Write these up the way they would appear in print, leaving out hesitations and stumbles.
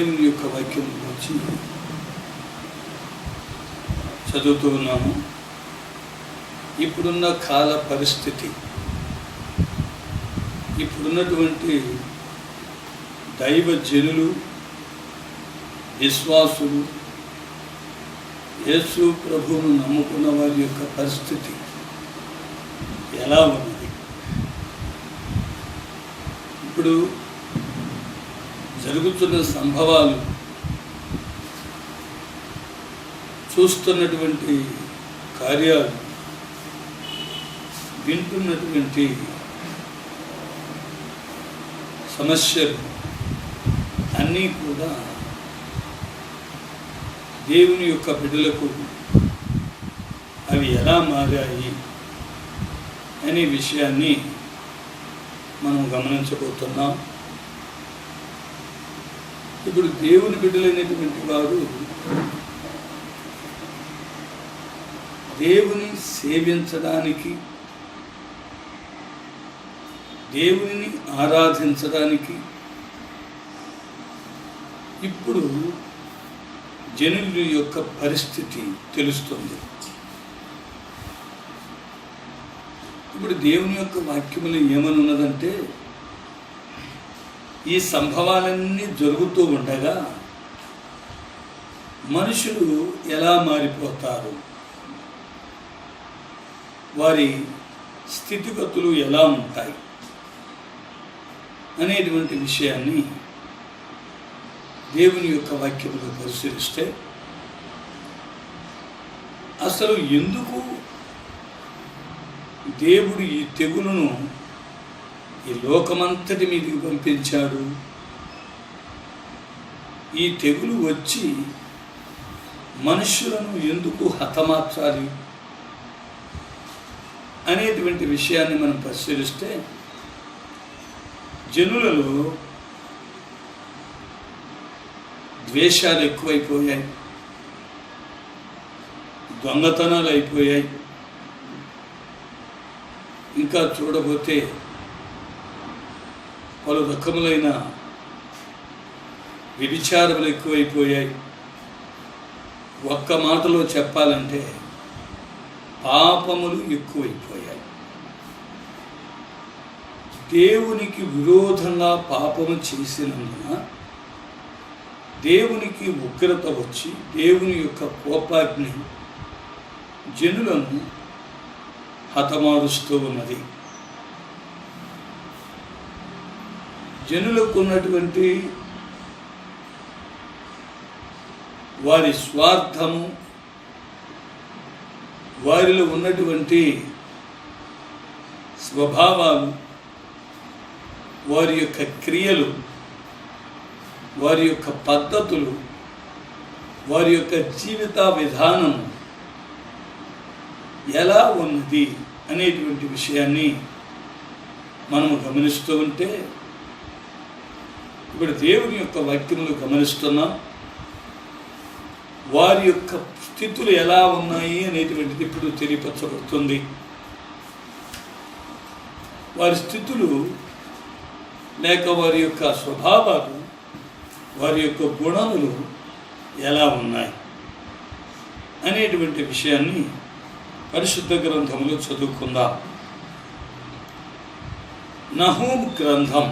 దేవుని యొక్క వాక్యం గురించి చదువుతూ ఉన్నాము. ఇప్పుడున్న కాల పరిస్థితి, ఇప్పుడున్నటువంటి దైవజనులు, విశ్వాసులు, యేసు ప్రభువును నమ్ముకున్న వారి యొక్క పరిస్థితి ఎలా ఉన్నది? ఇప్పుడు జరుగుతున్న సంభవాలు, చూస్తున్నటువంటి కార్యాలు, వింటున్నటువంటి సమస్యలు అన్నీ కూడా దేవుని యొక్క బిడ్డలకు అవి ఎలా మారాయి అనే విషయాన్ని మనం గమనించబోతున్నాం. ఇప్పుడు దేవుని బిడ్డలైనటువంటి వారు దేవుని సేవించడానికి, దేవుని ఆరాధించడానికి ఇప్పుడు జనుల యొక్క పరిస్థితి తెలుస్తుంది. ఇప్పుడు దేవుని యొక్క వాక్యములు ఏమని ఉన్నదంటే, ఈ సంభవాలన్నీ జరుగుతూ ఉండగా మనుషులు ఎలా మారిపోతారు, వారి స్థితిగతులు ఎలా ఉంటాయి అనేటువంటి విషయాన్ని దేవుని యొక్క వాక్యములు పరిశీలిస్తే, అసలు ఎందుకు దేవుడు ఈ తెగులును ఈ లోకమంతటి మీదకి పంపించాడు? ఈ తెగులు వచ్చి మనుషులను ఎందుకు హతమార్చాలి అనేటువంటి విషయాన్ని మనం పరిశీలిస్తే, జనులలో ద్వేషాలు ఎక్కువైపోయాయి, దొంగతనాలు అయిపోయాయి, ఇంకా చూడబోతే పలు రకములైన వ్యభిచారములు ఎక్కువైపోయాయి. ఒక్క మాటలో చెప్పాలంటే పాపములు ఎక్కువైపోయాయి. దేవునికి విరోధంగా పాపము చేసినందున దేవునికి ఉగ్రత వచ్చి దేవుని యొక్క కోపాగ్ని జనులను హతమారుస్తూ ఉన్నది. జనులకు ఉన్నటువంటి వారి స్వార్థము, వారిలో ఉన్నటువంటి స్వభావాలు, వారి యొక్క క్రియలు, వారి యొక్క పద్ధతులు, వారి యొక్క జీవిత విధానం ఎలా ఉన్నది అనేటువంటి విషయాన్ని మనము గమనిస్తూ ఉంటే, ఇప్పుడు దేవుని యొక్క వాక్యములు గమనిస్తున్నాం. వారి యొక్క స్థితులు ఎలా ఉన్నాయి అనేటువంటిది ఇప్పుడు తెలియపరచబడుతుంది. వారి స్థితులు లేక వారి యొక్క స్వభావాలు, వారి యొక్క గుణములు ఎలా ఉన్నాయి అనేటువంటి విషయాన్ని పరిశుద్ధ గ్రంథంలో చదువుకుందాం. నహూము గ్రంథం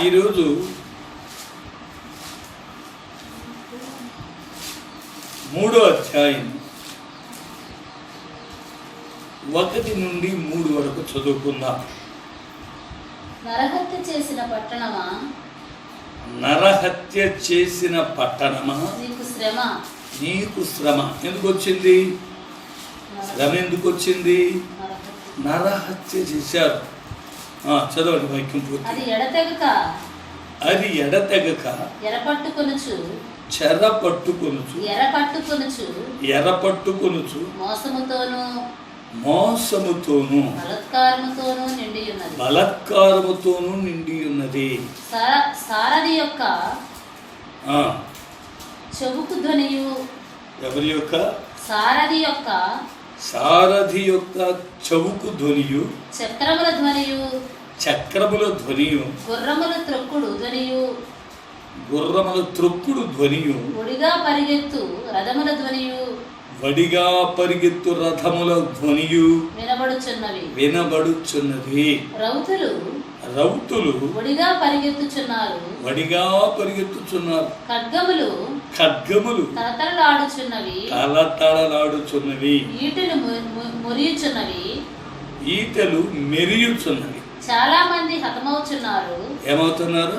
ఈరోజు 3వ అధ్యాయం 1 నుండి 3 వరకు చదువుకుందాం. నరహత్య చేసిన పట్టణమా, నరహత్య చేసిన పట్టణమా, నీకు శ్రమ. నీకు శ్రమ ఎందుకు వచ్చింది? శ్రమ ఎందుకు వచ్చింది? నరహత్య చేశారు. చదవండి వాక్యం పూర్తి. అది ఎడతెగక ఎరపట్టుకొనుచు మోసముతోను బలత్కారముతోను నిండి ఉన్నది. సారథి యొక్క చెవుకు ధ్వనియు, ఎవరి యొక్క? సారథి యొక్క సారథి యొక్క చెవుకు ధ్వనియు, చక్రముల ధ్వనియు, చక్రముల ధ్వనియు, గుర్రముల త్రొక్కుడు ధ్వనియు, గుర్రముల త్రొక్కుడు ధ్వనియు, ఒడిగా పరిగెత్తు రథముల ధ్వనియు వడిగా పరిగెత్తు రథముల ధ్వనియు వినబడుచున్నది. రౌతులు వడిగా పరిగెత్తుచున్నారు. ఖడ్గములు తలతళలాడుచున్నవి. ఈటెలు మెరియుచున్నవి. చాలా మంది హతమవుతున్నారు. ఏమవుతున్నారు?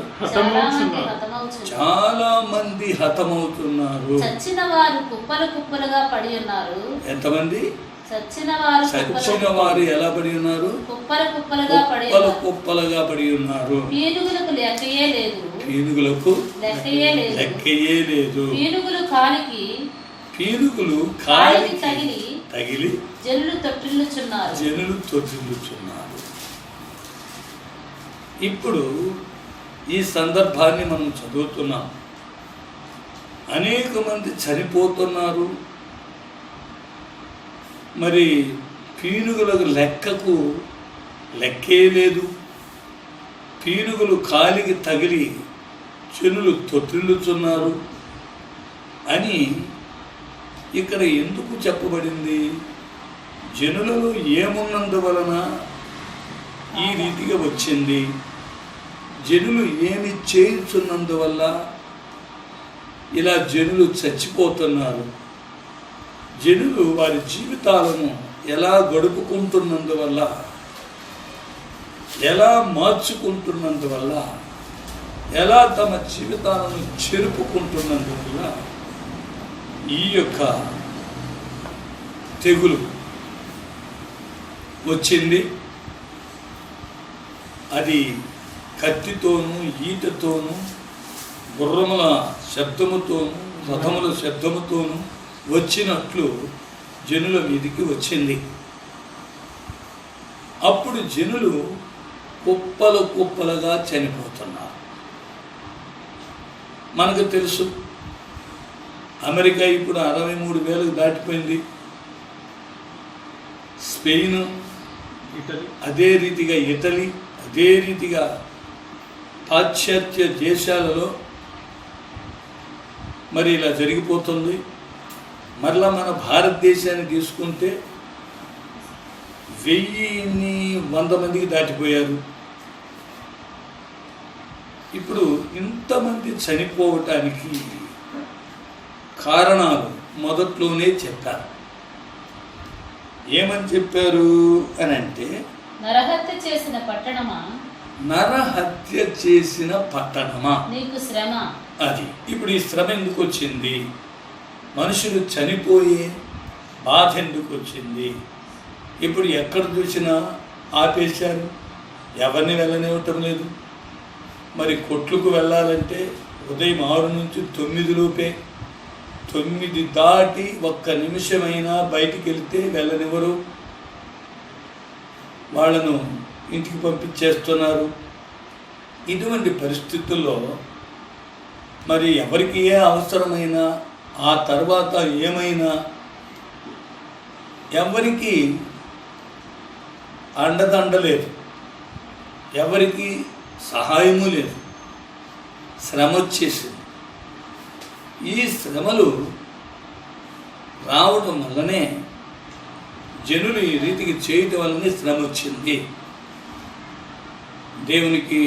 చాలా మంది హతమవుతున్నారు. చచ్చిన వారు కుప్పలు కుప్పలుగా పడి ఉన్నారు. ఎంతమంది? చచ్చిన వారు ఎలా పడి ఉన్నారు? కుప్పలుగా పడి ఉన్నారు. పీనుగులకు లెక్కయే లేదు. పీనుగులు కాలికి తగిలి జనులు తొట్టిల్లుచున్నారు. ఇప్పుడు ఈ సందర్భాన్ని మనం చదువుతున్నాం. అనేక మంది చనిపోతున్నారు. మరి పీనుగులకు లెక్కే లేదు. పీనుగులు కాలికి తగిలి జనులు తొట్టిల్లుచున్నారు అని ఇక్కడ ఎందుకు చెప్పబడింది? జనులలో ఏమున్నందువలన ఈ రీతిగా వచ్చింది? జనులు ఏమి చేయుచున్నందువల్ల ఇలా జనులు చచ్చిపోతున్నారు? జనులు వారి జీవితాలను ఎలా గడుపుకుంటున్నందువల్ల, ఎలా మార్చుకుంటున్నందువల్ల, ఎలా తమ జీవితాలను చెరుపుకుంటున్నందువల్ల ఈ యొక్క తెగులు వచ్చింది. అది కత్తితోనూ ఈటతోనూ గుర్రముల శబ్దముతోనూ రథముల శబ్దముతోనూ వచ్చినట్లు జనుల మీదికి వచ్చింది. అప్పుడు జనులు కుప్పలుగా చనిపోతున్నారు. మనకు తెలుసు, అమెరికా ఇప్పుడు 63,000 దాటిపోయింది. స్పెయిన్, అదే రీతిగా ఇటలీ, అదే రీతిగా పాశ్చాత్య దేశాలలో మరి ఇలా జరిగిపోతుంది. మరలా మన భారతదేశాన్ని తీసుకుంటే 1,100 మందికి దాటిపోయారు. ఇప్పుడు ఇంతమంది చనిపోవటానికి కారణాలు మొదట్లోనే చెప్పారు. ఏమని చెప్పారు అని అంటే, నరహత్య చేసిన పట్టణమా నీకు శ్రమ. అది ఇప్పుడు ఈ శ్రమ ఎందుకు వచ్చింది? మనుషులు చనిపోయే బాధ ఎందుకు వచ్చింది? ఇప్పుడు ఎక్కడ చూసినా ఆపేశారు, ఎవరిని వెళ్ళనివ్వటం లేదు. మరి కొట్లకు వెళ్ళాలంటే ఉదయం 6 నుంచి 9 లోపే, 9 దాటి 1 నిమిషమైనా బయటికి వెళ్తే వెళ్ళనివ్వరు, వాళ్ళను ఇంటికి పంపించేస్తున్నారు. ఇటువంటి పరిస్థితుల్లో మరి ఎవరికి ఏ అవసరమైనా, ఆ తర్వాత ఏమైనా ఎవరికి అండదండ లేదు, ఎవరికి సహాయము లేదు. శ్రమ వచ్చేసింది. ఈ శ్రమలు రావడం వల్లనే, జనులు ఈ రీతికి చేయటం వల్లనే శ్రమ వచ్చింది. దేవునికి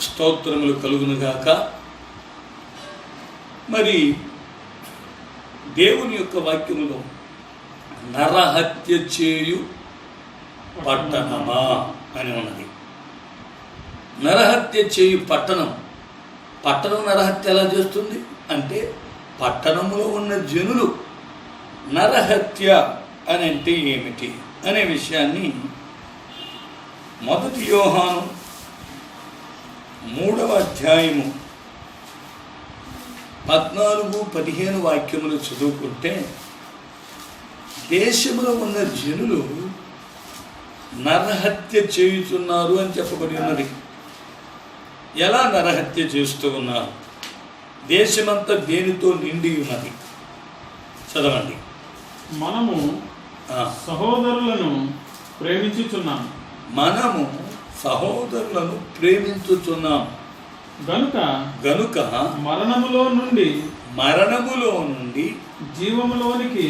స్తోత్రములు కలుగునుగాక. మరి దేవుని యొక్క వాక్యములో నరహత్య చేయు పట్టణమా అని ఉన్నది. నరహత్య చేయు పట్టణం నరహత్య ఎలా చేస్తుంది అంటే, పట్టణంలో ఉన్న జనులు నరహత్య అని అంటే ఏమిటి అనే విషయాన్ని 1 యోహాను 3వ అధ్యాయము 14-15 వాక్యములు చదువుకుంటే, దేశంలో ఉన్న జనులు నరహత్య చేయుచున్నారు అని చెప్పబడి ఉన్నది. ఎలా నరహత్య చేస్తూ ఉన్నారు? దేశమంతా దేనితో నిండి ఉన్నది? చదవండి. మనము సహోదరులను ప్రేమించుచున్నాం. గనుక మరణములో నుండి జీవములోనికి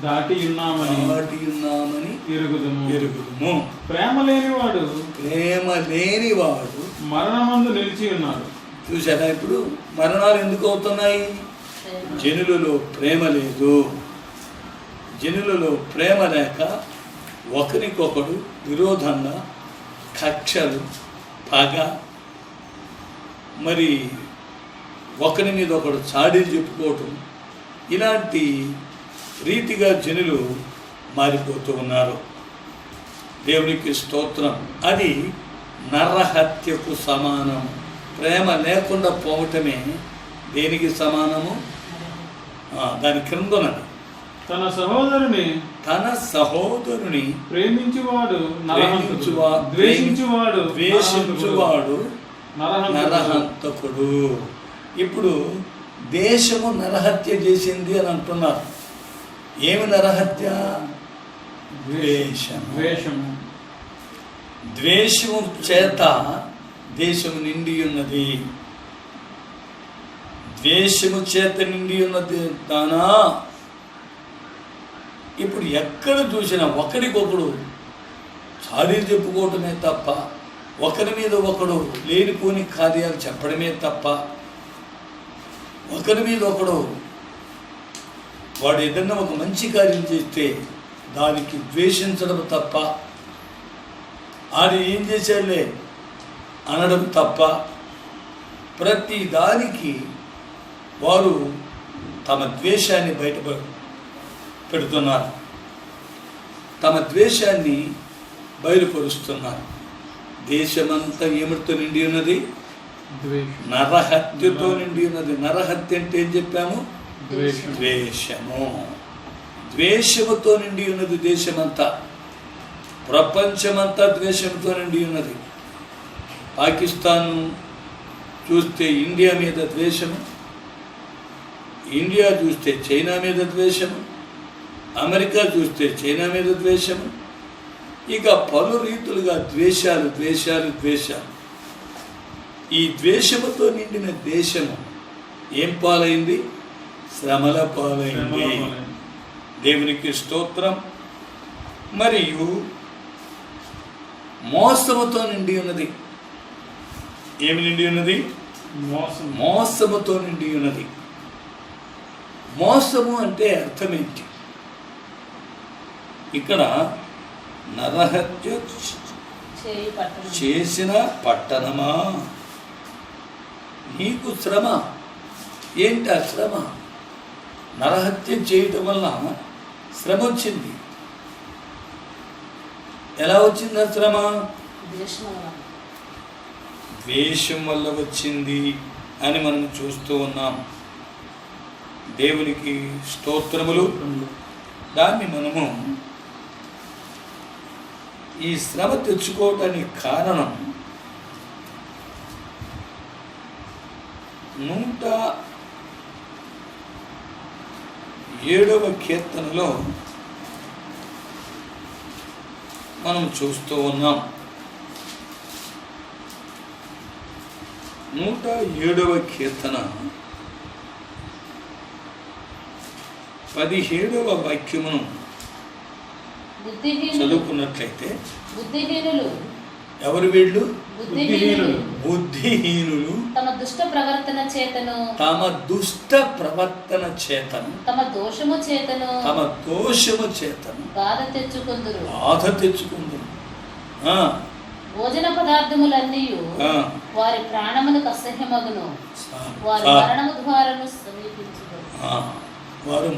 దాటి ఉన్నామని ఎరుగుదుము. ప్రేమ లేనివాడు మరణమందు నిలిచి ఉన్నాడు. చూసారా, ఇప్పుడు మరణాలు ఎందుకు అవుతున్నాయి? జనులలో ప్రేమ లేదు. జనులలో ప్రేమ లేక ఒకరికొకడు విరోధంగా కక్షలు, పగ, మరి ఒకరి మీద ఒకడు చాడీలు చెప్పుకోవటం, ఇలాంటి రీతిగా జనులు మారిపోతూ ఉన్నారు. దేవునికి స్తోత్రం. అది నరహత్యకు సమానం. ప్రేమ లేకుండా పోవటమే దేనికి సమానము? దాని క్రిందనది. తన సహోదరుని ప్రేమించువాడు నరహంతకుడు. ఇప్పుడు దేశము నరహత్య చేసింది అని అంటున్నారు. ఏమి నరహత్య? ద్వేషము చేత దేశము నిండి ఉన్నది. ద్వేషము చేత నిండి ఉన్నది దానా. ఇప్పుడు ఎక్కడ చూసినా ఒకడికొకడు చాడీలు చెప్పుకోవటమే తప్ప, ఒకరి మీద ఒకడు లేనిపోని కార్యాలు చెప్పడమే తప్ప, ఒకరి మీద ఒకడు వాడు ఏదన్నా ఒక మంచి కార్యం చేస్తే దానికి ద్వేషించడం తప్ప, అది ఏం చేశాడులే అనడం తప్ప, ప్రతి దానికి వారు తమ ద్వేషాన్ని పెడుతున్నారు, తమ ద్వేషాన్ని బయలుపరుస్తున్నారు. దేశమంతా ఏమిటితో నిండి ఉన్నది? నరహత్యతో నిండి ఉన్నది. నరహత్య అంటే ఏం చెప్పాము? ద్వేషము. ద్వేషముతో నిండి ఉన్నది దేశమంతా. ప్రపంచమంతా ద్వేషంతో నిండి ఉన్నది. పాకిస్తాన్ చూస్తే ఇండియా మీద ద్వేషము, ఇండియా చూస్తే చైనా మీద ద్వేషము, అమెరికా చూస్తే చైనా మీద ద్వేషము, ఇక పలు రీతులుగా ద్వేషాలు. ఈ ద్వేషముతో నిండిన దేశము ఏం పాలైంది? శ్రమల పాలైంది. దేవునికి స్తోత్రం. మరియు మోసముతో నిండి ఉన్నది. ఏమి నిండి ఉన్నది? మోసముతో నిండి ఉన్నది. మోసము అంటే అర్థమేంటి? ఇక్కడ నరహత్య చేసిన పట్టణమా, నీకు శ్రమ. ఏంటి ఆ శ్రమ? నరహత్య చేయటం వల్ల శ్రమ వచ్చింది. ఎలా వచ్చింది ఆ శ్రమ? ద్వేషం వల్ల వచ్చింది అని మనం చూస్తూ ఉన్నాం. దేవునికి స్తోత్రములు. దాన్ని మనము ఈ శ్రమ తెచ్చుకోవటానికి కారణం 107వ కీర్తనలో మనం చూస్తూ ఉన్నాం. 107వ కీర్తన 17వ వాక్యమును చదువుకున్నట్లయితే, ఎవరు వీళ్ళు? బుద్ధిహీనులు తమ దుష్ట ప్రవర్తన చేతను, తమ దోషము చేతను బాధ తెచ్చుకుందురు. భోజన పదార్థములన్నీ వారి ప్రాణమునకు అసహ్యమగును. వారు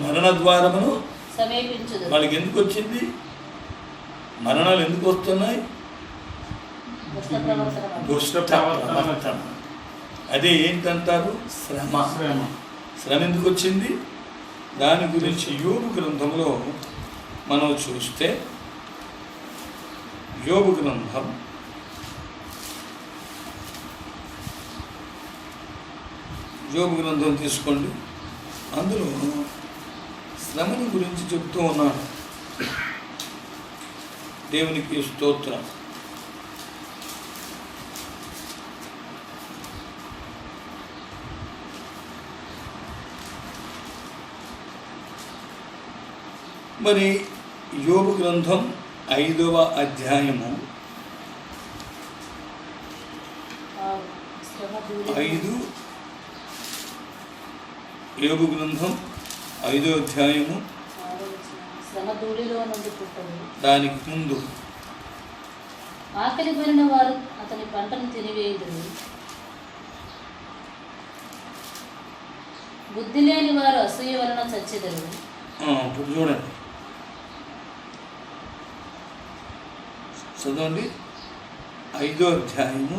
మరణ ద్వారమును సమీపించుదు. వాళ్ళకి ఎందుకు వచ్చింది? మరణాలు ఎందుకు వస్తున్నాయి? దుష్ట ప్రవర్తన. అదే ఏంటంటారు? శ్రమ. శ్రమ ఎందుకు వచ్చింది? దాని గురించి యోబు గ్రంథంలో మనం చూస్తే, యోబు గ్రంథం తీసుకోండి. అందులో శ్రమని గురించి చెప్తూ ఉన్నాడు. దేవునికి స్తోత్రం. మరి యోబు గ్రంథం 5వ అధ్యాయము 5 యోబు గ్రంథం 5వ అధ్యాయము శ్రమ ధూళిలో నుండి పుట్టదు. దానికి ముందు ఆకలి కొనిన వారు అతని పంటను తినివేయుదురు. బుద్ధి లేని వారు అసూయ వలన చచ్చెదరు. ఇప్పుడు చూడండి, చదవండి 5వ అధ్యాయము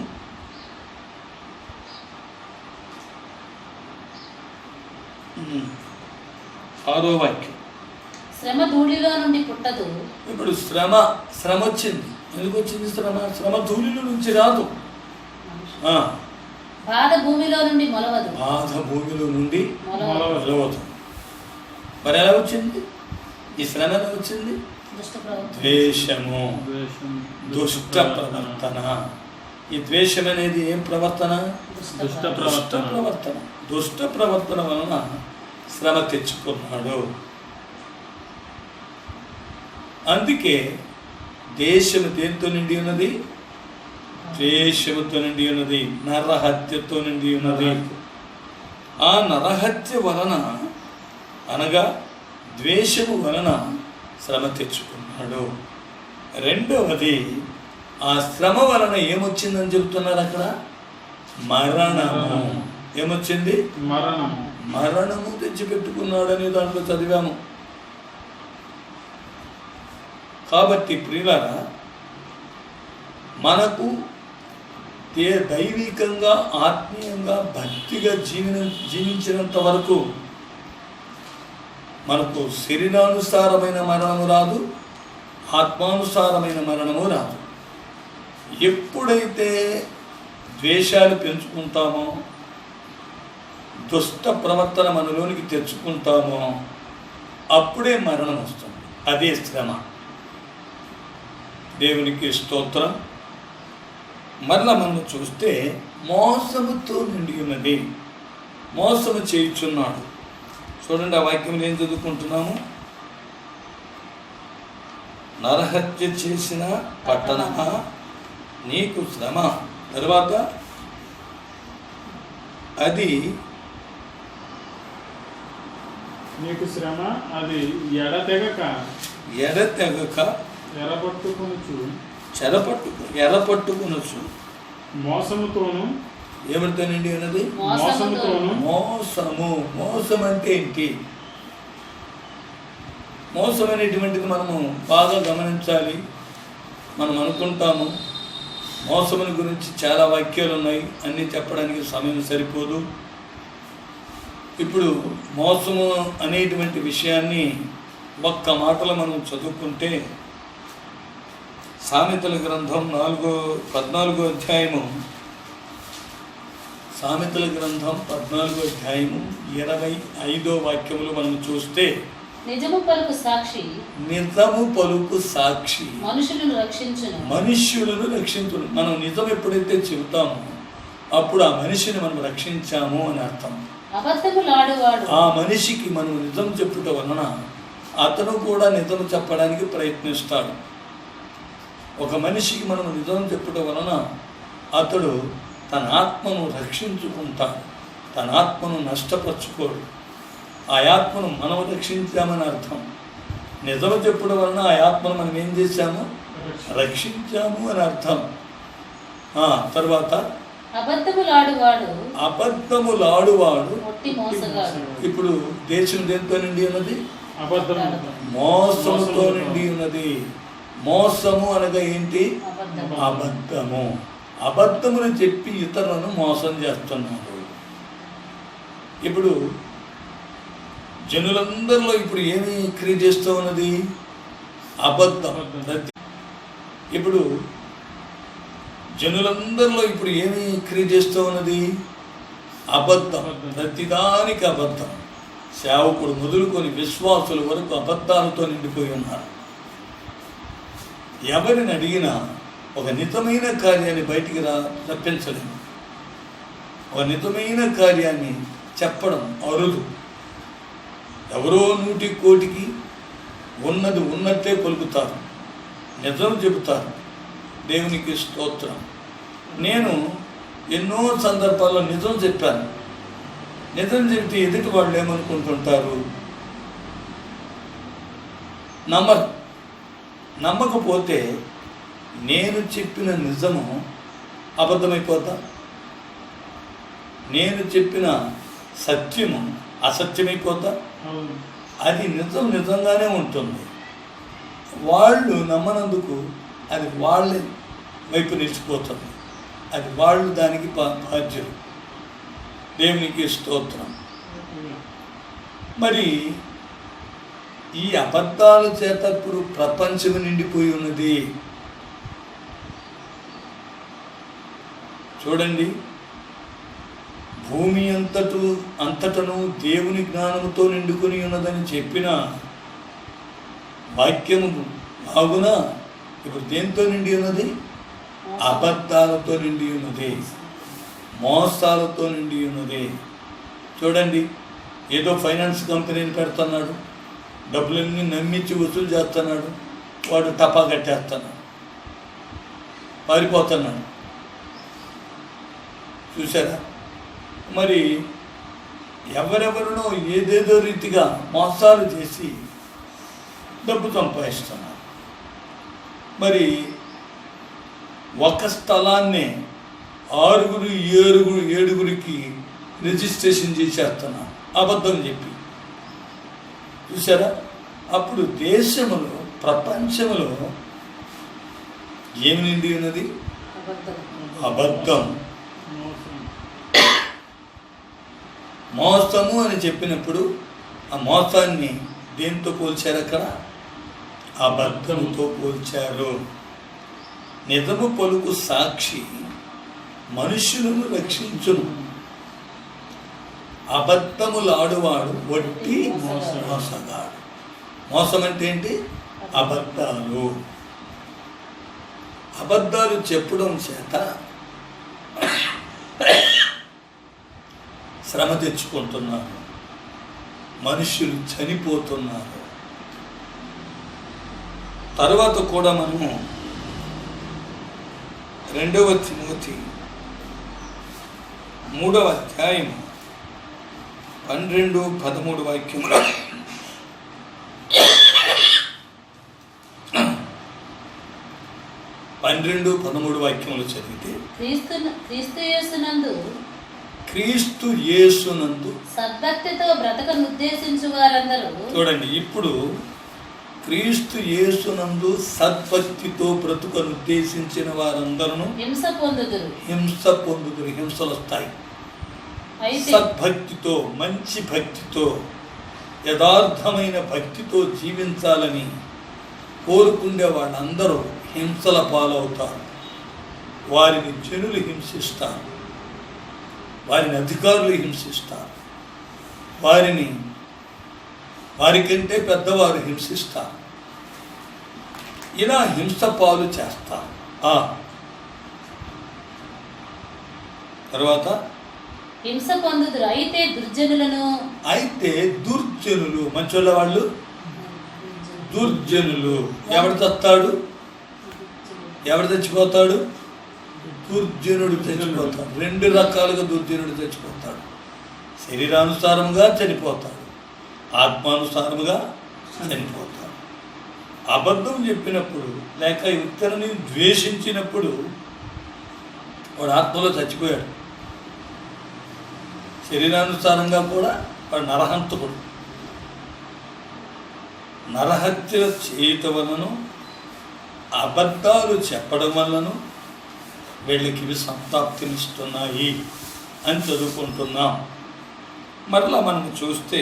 6వ వాక్యం. శ్రమ ధూళిలో నుండి పుట్టదు. ఇప్పుడు శ్రమ వచ్చింది. ఎందుకు వచ్చింది శ్రమ ధూళిలో నుంచి రాదు. బాధ భూమిలో నుండి మొలవదు. మొలవదు. మరి ఎలా వచ్చింది ఈ శ్రమ? ఎలా వచ్చింది? ద్వేషము, దుష్ట ప్రవర్తన. ఈ ద్వేషం అనేది ఏం ప్రవర్తన? దుష్ట ప్రవర్తన వలన శ్రమ తెచ్చుకున్నాడు. అందుకే దేశము దేంతో నిండి ఉన్నది? ద్వేషముతో నిండి ఉన్నది, నరహత్యతో నిండి ఉన్నది. ఆ నరహత్య వలన, అనగా ద్వేషము వలన శ్రమ తెచ్చుకున్నాడు. రెండవది, ఆ శ్రమ వలన ఏమొచ్చిందని చెబుతున్నారు అక్కడ? మరణము. ఏమొచ్చింది? మరణము తెచ్చిపెట్టుకున్నాడు అనే దాంట్లో చదివాము. కాబట్టి ప్రియులారా, మనకు దైవికంగా, ఆత్మీయంగా, భక్తిగా జీవించినంత వరకు మనకు శరీరానుసారమైన మరణము రాదు, ఆత్మానుసారమైన మరణము రాదు. ఎప్పుడైతే ద్వేషాలు పెంచుకుంటామో, దుష్ట ప్రవర్తన మనలోనికి తెచ్చుకుంటామో, అప్పుడే మరణం వస్తుంది. అదే శ్రమ. దేవునికి స్తోత్రం. మరలా మనం చూస్తే మోసముతో నిండి ఉన్నది, మోసము చేయుచున్నాడు. చూడండి, ఆ వాక్యం ఏం చదువుకుంటున్నాము? నరహత్య చేసిన పట్టణమా నీకు శ్రమ. తర్వాత అది నీకు శ్రమ, అది ఎడతెగక ఎరపట్టుకొనొచ్చు. మోసముతోను. ఏమిటితో నిండి ఉన్నది? మోసం అంటే ఏంటి? మోసం అనేటువంటిది మనము బాగా గమనించాలి. మనం అనుకుంటాము మోసముని గురించి చాలా వాక్యాలు ఉన్నాయి, అన్నీ చెప్పడానికి సమయం సరిపోదు. ఇప్పుడు మోసము అనేటువంటి విషయాన్ని ఒక్క మాటలో మనం చదువుకుంటే, సామెతల గ్రంథం 14వ అధ్యాయము, సామెతల గ్రంథం 14వ అధ్యాయము 25వ వాక్యములు మనం చూస్తే, నిజము పలుకు సాక్షి మనుష్యులను రక్షించును. మనం నిజం ఎప్పుడైతే చెబుతామో అప్పుడు ఆ మనిషిని మనం రక్షించాము అని అర్థం. ఆ మనిషికి మనం నిజం చెప్పుట వలన అతను కూడా నిజం చెప్పడానికి ప్రయత్నిస్తాడు. ఒక మనిషికి మనం నిజం చెప్పుట వలన అతడు తన ఆత్మను రక్షించుకుంటాడు, తన ఆత్మను నష్టపరచుకోడు. ఆ ఆత్మను మనం రక్షించామని అర్థం. నిజము చెప్పడం వలన ఆ ఆత్మను మనం ఏం చేశాము? రక్షించాము అని అర్థం. తర్వాత అబద్ధములాడువాడు. ఇప్పుడు దేశం దేంతో నిండి ఉన్నది? మోసముతో నిండి ఉన్నది. మోసము అనగా ఏంటి? అబద్ధము. అబద్ధమును చెప్పి ఇతరులను మోసం చేస్తున్నాడు. ఇప్పుడు జనులందరిలో ఇప్పుడు ఏమి క్రియ చేస్తూ ఉన్నది? అబద్ధం. ఇప్పుడు జనులందరిలో ఇప్పుడు ఏమి క్రియ చేస్తూ ఉన్నది? అబద్ధం. ప్రతిదానికి అబద్ధం. సేవకుడు మొదలుకొని విశ్వాసుల వరకు అబద్ధాలతో నిండిపోయి ఉన్నారు. ఎవరిని అడిగినా ఒక నిజమైన కార్యాన్ని బయటికి రప్పించలేము. ఒక నిజమైన కార్యాన్ని చెప్పడం అరుదు. ఎవరో 100 కోటికి ఉన్నది ఉన్నట్లే పలుకుతారు, నిజం చెబుతారు. దేవునికి స్తోత్రం. నేను ఎన్నో సందర్భాల్లో నిజం చెప్పాను. నిజం చెబితే ఎదుటి వాళ్ళు ఏమనుకుంటుంటారు? నమ్మకపోతే నేను చెప్పిన నిజము అబద్ధమైపోతా, నేను చెప్పిన సత్యము అసత్యమైపోతా. అది నిజంగానే ఉంటుంది. వాళ్ళు నమ్మనందుకు అది వాళ్ళ వైపు నిలిచిపోతుంది. అది వాళ్ళు దానికి బాధ్యులు. దేవునికి స్తోత్రం. మరి ఈ అబద్ధాల చేత ఇప్పుడు ప్రపంచం నిండిపోయి ఉన్నది. చూడండి, భూమి అంతటను దేవుని జ్ఞానముతో నిండుకొని ఉన్నదని చెప్పిన వాక్యము బాగునా ఇప్పుడు దేంతో నిండి ఉన్నది? అబద్ధాలతో నిండి ఉన్నది, మోసాలతో నిండి ఉన్నది. చూడండి, ఏదో ఫైనాన్స్ కంపెనీని పెడుతున్నాడు, డబ్బులన్నీ నమ్మించి వసూలు చేస్తున్నాడు, వాడు టపా కట్టేస్తున్నాడు, పారిపోతున్నాడు. చూసారా? మరి ఎవరెవరినో ఏదేదో రీతిగా మోసాలు చేసి డబ్బు సంపాదిస్తున్నారు. మరి ఒక స్థలాన్నే 6 7గురికి రిజిస్ట్రేషన్ చేసేస్తున్నారు అబద్ధం చెప్పి. చూసారా? అప్పుడు దేశంలో ప్రపంచంలో ఏమి నిండి ఉన్నది? అబద్ధం, మోసము అని చెప్పినప్పుడు ఆ మోసాన్ని దేంతో పోల్చారు? అక్కడ అబద్ధంతో పోల్చారు. నిజము పలుకు సాక్షి మనుషులను రక్షించును, అబద్ధములాడువాడు వట్టి మోసగాడు. మోసం అంటే ఏంటి? అబద్ధాలు. అబద్ధాలు చెప్పడం చేత శ్రమ తెచ్చుకుంటున్నారు, మనుషులు చనిపోతున్నారు. తర్వాత కూడా మనము 2వ తిమోతి 3వ అధ్యాయం 12-13 వాక్యములు 12-13 వాక్యములు చదివితే క్రీస్తు యేసునందు సద్భక్తితో బ్రతకనుద్దేశించు వారందరూ. చూడండి, ఇప్పుడు క్రీస్తు యేసునందు సద్భక్తితో బ్రతుకనుద్దేశించిన వారందరూ హింస పొందుదురు. హింసలు వస్తాయి. సద్భక్తితో, మంచి భక్తితో, యథార్థమైన భక్తితో జీవించాలని కోరుకునే వాళ్ళందరూ హింసల పాలవుతారు. వారిని జనులు హింసిస్తారు, వారిని అధికారులు హింసిస్తారు, వారికంటే పెద్దవారు హింసిస్తారు. ఇలా హింస పాలు చేస్తారు. తర్వాత హింస పొందుదురు. అయితే దుర్జనులు, మంచోళ్ళ వాళ్ళు దుర్జనులు. ఎవడు చస్తాడు? ఎవడు చచ్చిపోతాడు? దుర్జనుడు చచ్చిపోతాడు. 2 రకాలుగా దుర్జనుడు చచ్చిపోతాడు. శరీరానుసారంగా చనిపోతాడు, ఆత్మానుసారముగా చనిపోతాడు. అబద్ధం చెప్పినప్పుడు లేక ఇతరుని ద్వేషించినప్పుడు వాడు ఆత్మలో చచ్చిపోయాడు. శరీరానుసారంగా కూడా వాడు నరహంతకుడు. నరహత్య చేయటం వలన, అబద్ధాలు చెప్పడం వలన వీళ్ళకి ఇవి సంతాప్తినిస్తున్నాయి అని చదువుకుంటున్నాం. మరలా మనం చూస్తే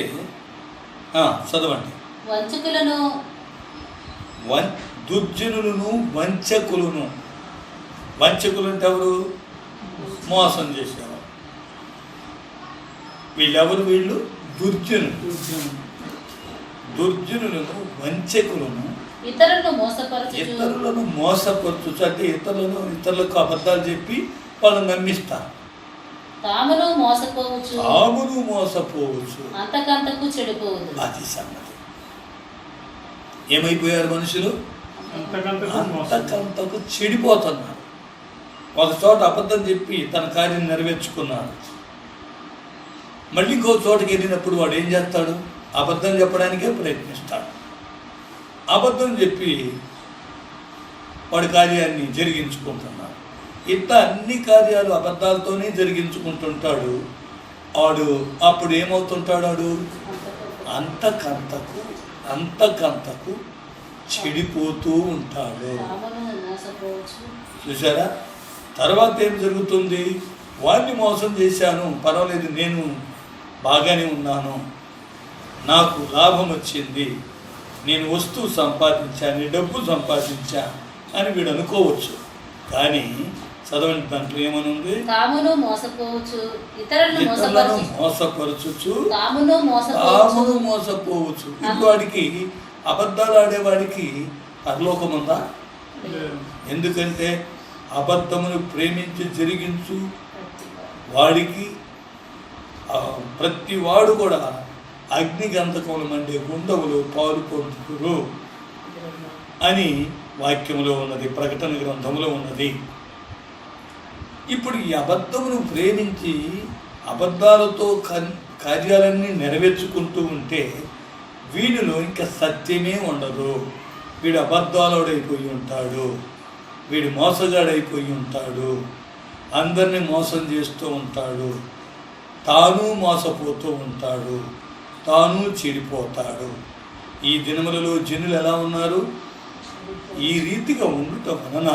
చదవండి. దుర్జనులను వంచకులను. వంచకులు అంటే ఎవరు? మోసం చేసేవారు. వీళ్ళు దుర్జనులను వంచకులను, ఇతరులను మోసపరచు అంటే ఇతరులకు అబద్ధాలు చెప్పి వాళ్ళని నమ్మిస్తారు. తామును మోసపోవచ్చు, అంతకంతకు చెడిపోవచ్చు. అది సంగతి. ఏమైపోయారు మనుషులు? అంతకంతకు మోసం. అంతకంతకు చెడిపోతున్నారు. ఒక చోట అబద్ధం చెప్పి తన కార్యం నెరవేర్చుకున్నాడు. మళ్ళీ ఇంకో చోటకి వెళ్ళినప్పుడు వాడు ఏం చేస్తాడు? అబద్ధం చెప్పడానికే ప్రయత్నిస్తాడు. అబద్ధం చెప్పి వాడి కార్యాన్ని జరిగించుకుంటున్నాడు. ఇట్లా అన్ని కార్యాలు అబద్ధాలతోనే జరిగించుకుంటుంటాడు. వాడు అప్పుడు ఏమవుతుంటాడు? వాడు అంతకంతకు చెడిపోతూ ఉంటాడు. చూసారా? తర్వాత ఏం జరుగుతుంది? వాడిని మోసం చేశాను, పర్వాలేదు, నేను బాగానే ఉన్నాను, నాకు లాభం వచ్చింది, నేను వస్తువు సంపాదించాను, డబ్బు సంపాదించా అని వీడు అనుకోవచ్చు. కానీ చదవండి, దాంట్లో ఏమనుంది? తామును మోసపోవచ్చు, ఇతరులను మోసపరచుచు తామును మోసపోవచ్చు. ఇప్పుడు వాడికి, అబద్ధాలు ఆడేవాడికి పరలోకం ఉందా? ఎందుకంటే అబద్ధమును ప్రేమించి జరిగించు వాడికి ప్రతి వాడు కూడా అగ్నిగంధకములు మండే గుండములు పాలు పొందుతురు అని వాక్యములో ఉన్నది, ప్రకటన గ్రంథములో ఉన్నది. ఇప్పుడు ఈ అబద్ధమును ప్రేమించి అబద్ధాలతో కార్యాలన్నీ నెరవేర్చుకుంటూ ఉంటే వీడిలో ఇంకా సత్యమే ఉండదు. వీడు అబద్ధాలుడైపోయి ఉంటాడు, వీడు మోసగాడైపోయి ఉంటాడు, అందరినీ మోసం చేస్తూ ఉంటాడు, తాను మోసపోతూ ఉంటాడు, తాను చెడిపోతాడు. ఈ దినములలో జనులు ఎలా ఉన్నారు? ఈ రీతిగా ఉండటం వలన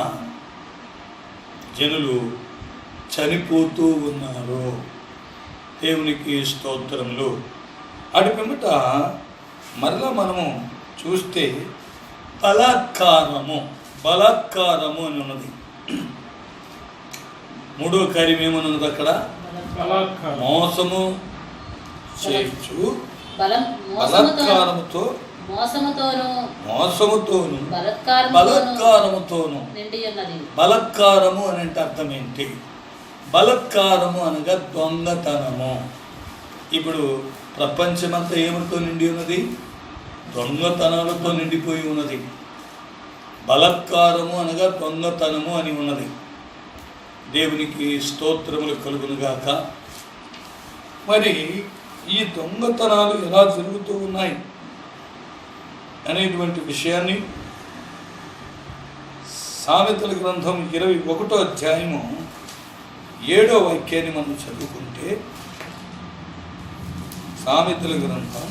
జనులు చనిపోతూ ఉన్నారు. దేవునికి స్తోత్రములు. అటు పిమ్మట మరలా మనము చూస్తే బలాత్కారము అని ఉన్నది. మూడో కార్యం ఏమని ఉన్నది అక్కడ? మోసము చేయొచ్చు, బలాత్కారముతో మోసముతోను బలాత్కారముతోను. బలాత్కారము అని అంటే అర్థం ఏంటి? బలాత్కారము అనగా దొంగతనము. ఇప్పుడు ప్రపంచమంతా ఏమిటితో నిండి ఉన్నది? దొంగతనాలతో నిండిపోయి ఉన్నది. బలాత్కారము అనగా దొంగతనము అని ఉన్నది. దేవునికి స్తోత్రములు కలుగునుగాక. మరి ఈ దొంగతనాలు ఎలా జరుగుతూ ఉన్నాయి అనేటువంటి విషయాన్ని సామెతల గ్రంథం 21వ అధ్యాయము 7వ వాక్యాన్ని మనం చదువుకుంటే, సామెతల గ్రంథం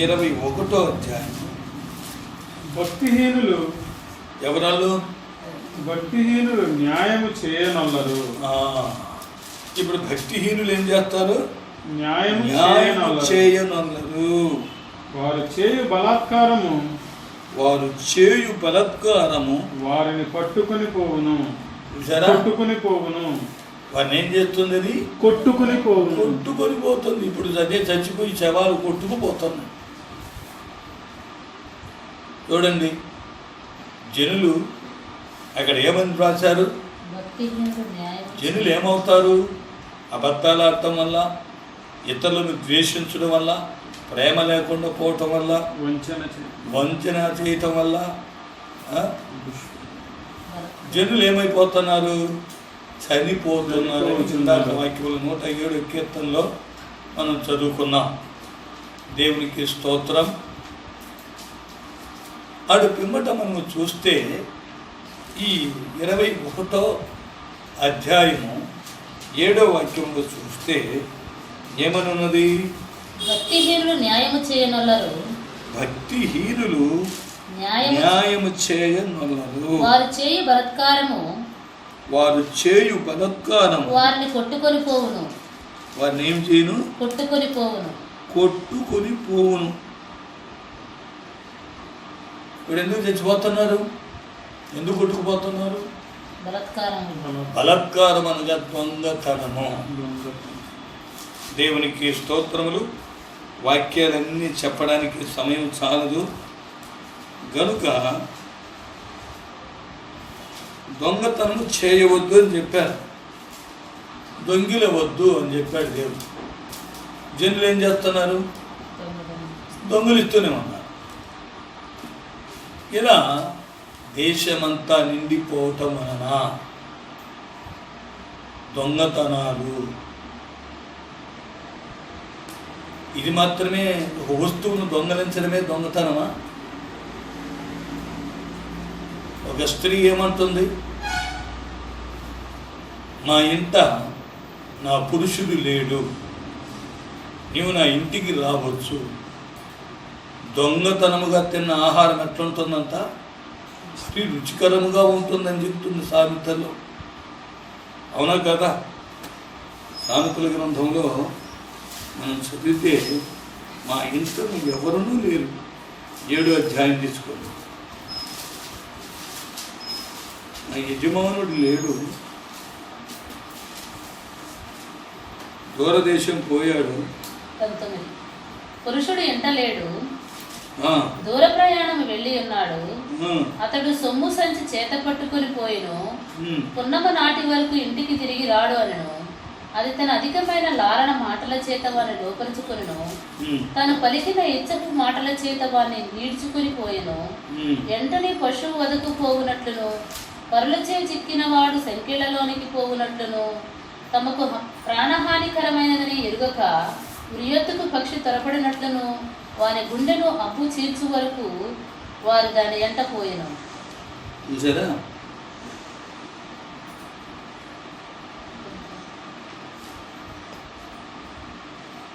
21వ అధ్యాయం. భక్తిహీనులు ఎవరాలు? భక్తిహీనులు న్యాయము చేయనొల్లరు. ఇప్పుడు భక్తిహీనులు ఏం చేస్తారు? న్యాయము చేయనొల్లరు. వారు చేయు బలాత్కారము వారిని పట్టుకుని పోవును. వారిని ఏం చేస్తుంది? అది కొట్టుకుని పోతుంది. ఇప్పుడు అదే చచ్చిపోయి శవాలు కొట్టుకుపోతున్నాయి. చూడండి, జనులు అక్కడ ఏమని రాశారు? జనులు ఏమవుతారు? అబద్ధాలు ఆడటం వల్ల, ఇతరులను ద్వేషించడం వల్ల, ప్రేమ లేకుండా పోవటం వల్ల, వంచన చేయటం వల్ల జనులు ఏమైపోతున్నారు? చనిపోతున్నారు. ఇందాక వాక్యములు 107 కీర్తనలో మనం చదువుకున్నాం. దేవునికి స్తోత్రం. అటు పిమ్మట మనము చూస్తే ఈ 21వ అధ్యాయము 7వ వాక్యంలో చూస్తే ఏమనున్నది? భక్తిహీనులు న్యాయము చేయనొల్లరు. వారు చేయు బలాత్కారము వారిని కొట్టుకొని పోవును. వారిని ఏం చేయను? కొట్టుకొని పోవును. ఇప్పుడు ఎందుకు చచ్చిపోతున్నారు? ఎందుకు కొట్టుకుపోతున్నారు? బలాత్కారం అనగా దొంగతనము. దేవునికి స్తోత్రములు. వాక్యాలన్నీ చెప్పడానికి సమయం చాలదు గనుక దొంగతనము చేయవద్దు అని చెప్పారు, దొంగిలవద్దు అని చెప్పాడు దేవుడు. జనులు ఏం చేస్తున్నారు? దొంగలిస్తూనే ఉన్నారు. ఇలా దేశమంతా నిండిపోవటం వలన దొంగతనాలు, ఇది మాత్రమే ఒక వస్తువును దొంగలించడమే దొంగతనమా? ఒక స్త్రీ ఏమంటుంది, మా ఇంట నా పురుషుడు లేడు, నీవు నా ఇంటికి రావచ్చు. దొంగతనముగా తిన్న ఆహారం ఎట్లుంటుందంట, స్త్రీ రుచికరముగా ఉంటుందని చెప్తుంది సామెతలో. అవునా కదా? సామెతల గ్రంథంలో మనం చదివితే మా ఇంట్లో ఎవరునూ లేరు, 7వ అధ్యాయం తీసుకోండి. నా యజమానుడు లేడు, దూరదేశం పోయాడు. 19 పురుషుడు ఎంట లేడు, దూర ప్రయాణం వెళ్ళి ఉన్నాడు. అతడు సొమ్ము సంచి చేత పట్టుకుని పోయిను, పున్నమ నాటి వరకు ఇంటికి తిరిగి రాడు అనను. అది తన అధికమైన లాలన మాటల చేత వారిని లోపరుచుకును, తను పలికిన ఇచ్చపు మాటల చేత వారిని నీడ్చుకుని పోయెను. ఎంటనే పశువు వదకు పోవునట్లును, పరులచే చిక్కిన వాడు సంఖ్యలలోనికి పోవునట్లును, తమకు ప్రాణహానికరమైనదని ఎరుగక ఉరియొత్తుకు పక్షి త్వరపడినట్లును వాని గుండెను అప్పు చీల్చు వరకు వారు దాని ఎంట పోయెను. చూసారా?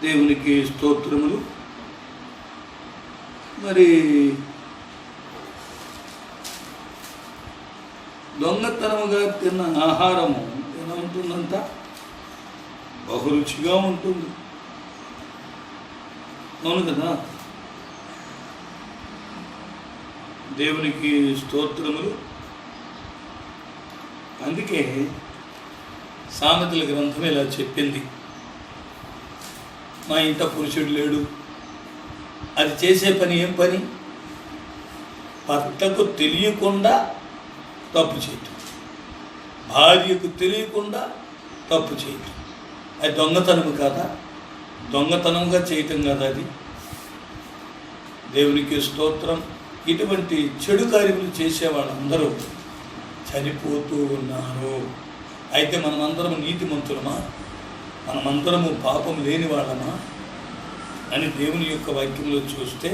దేవునికి స్తోత్రములు. మరి దొంగతనముగా తిన్న ఆహారము ఎలా ఉంటుందంట? బహురుచిగా ఉంటుంది. అవును కదా? దేవునికి స్తోత్రములు. అందుకే సామెతల గ్రంథం ఇలా చెప్పింది, మా ఇంట పురుషుడు లేడు. అది చేసే పని ఏం పని? భర్తకు తెలియకుండా తప్పు చేయటం, భార్యకు తెలియకుండా తప్పు చేయటం. అది దొంగతనము కాదా? దొంగతనంగా చేయటం కదా అది? దేవునికి స్తోత్రం. ఇటువంటి చెడు కార్యములు చేసే వాళ్ళందరూ చనిపోతూ ఉన్నారు. అయితే మనమందరము నీతిమంతులమా? మనమందరము పాపం లేని వాళ్ళమా అని దేవుని యొక్క వాక్యంలో చూస్తే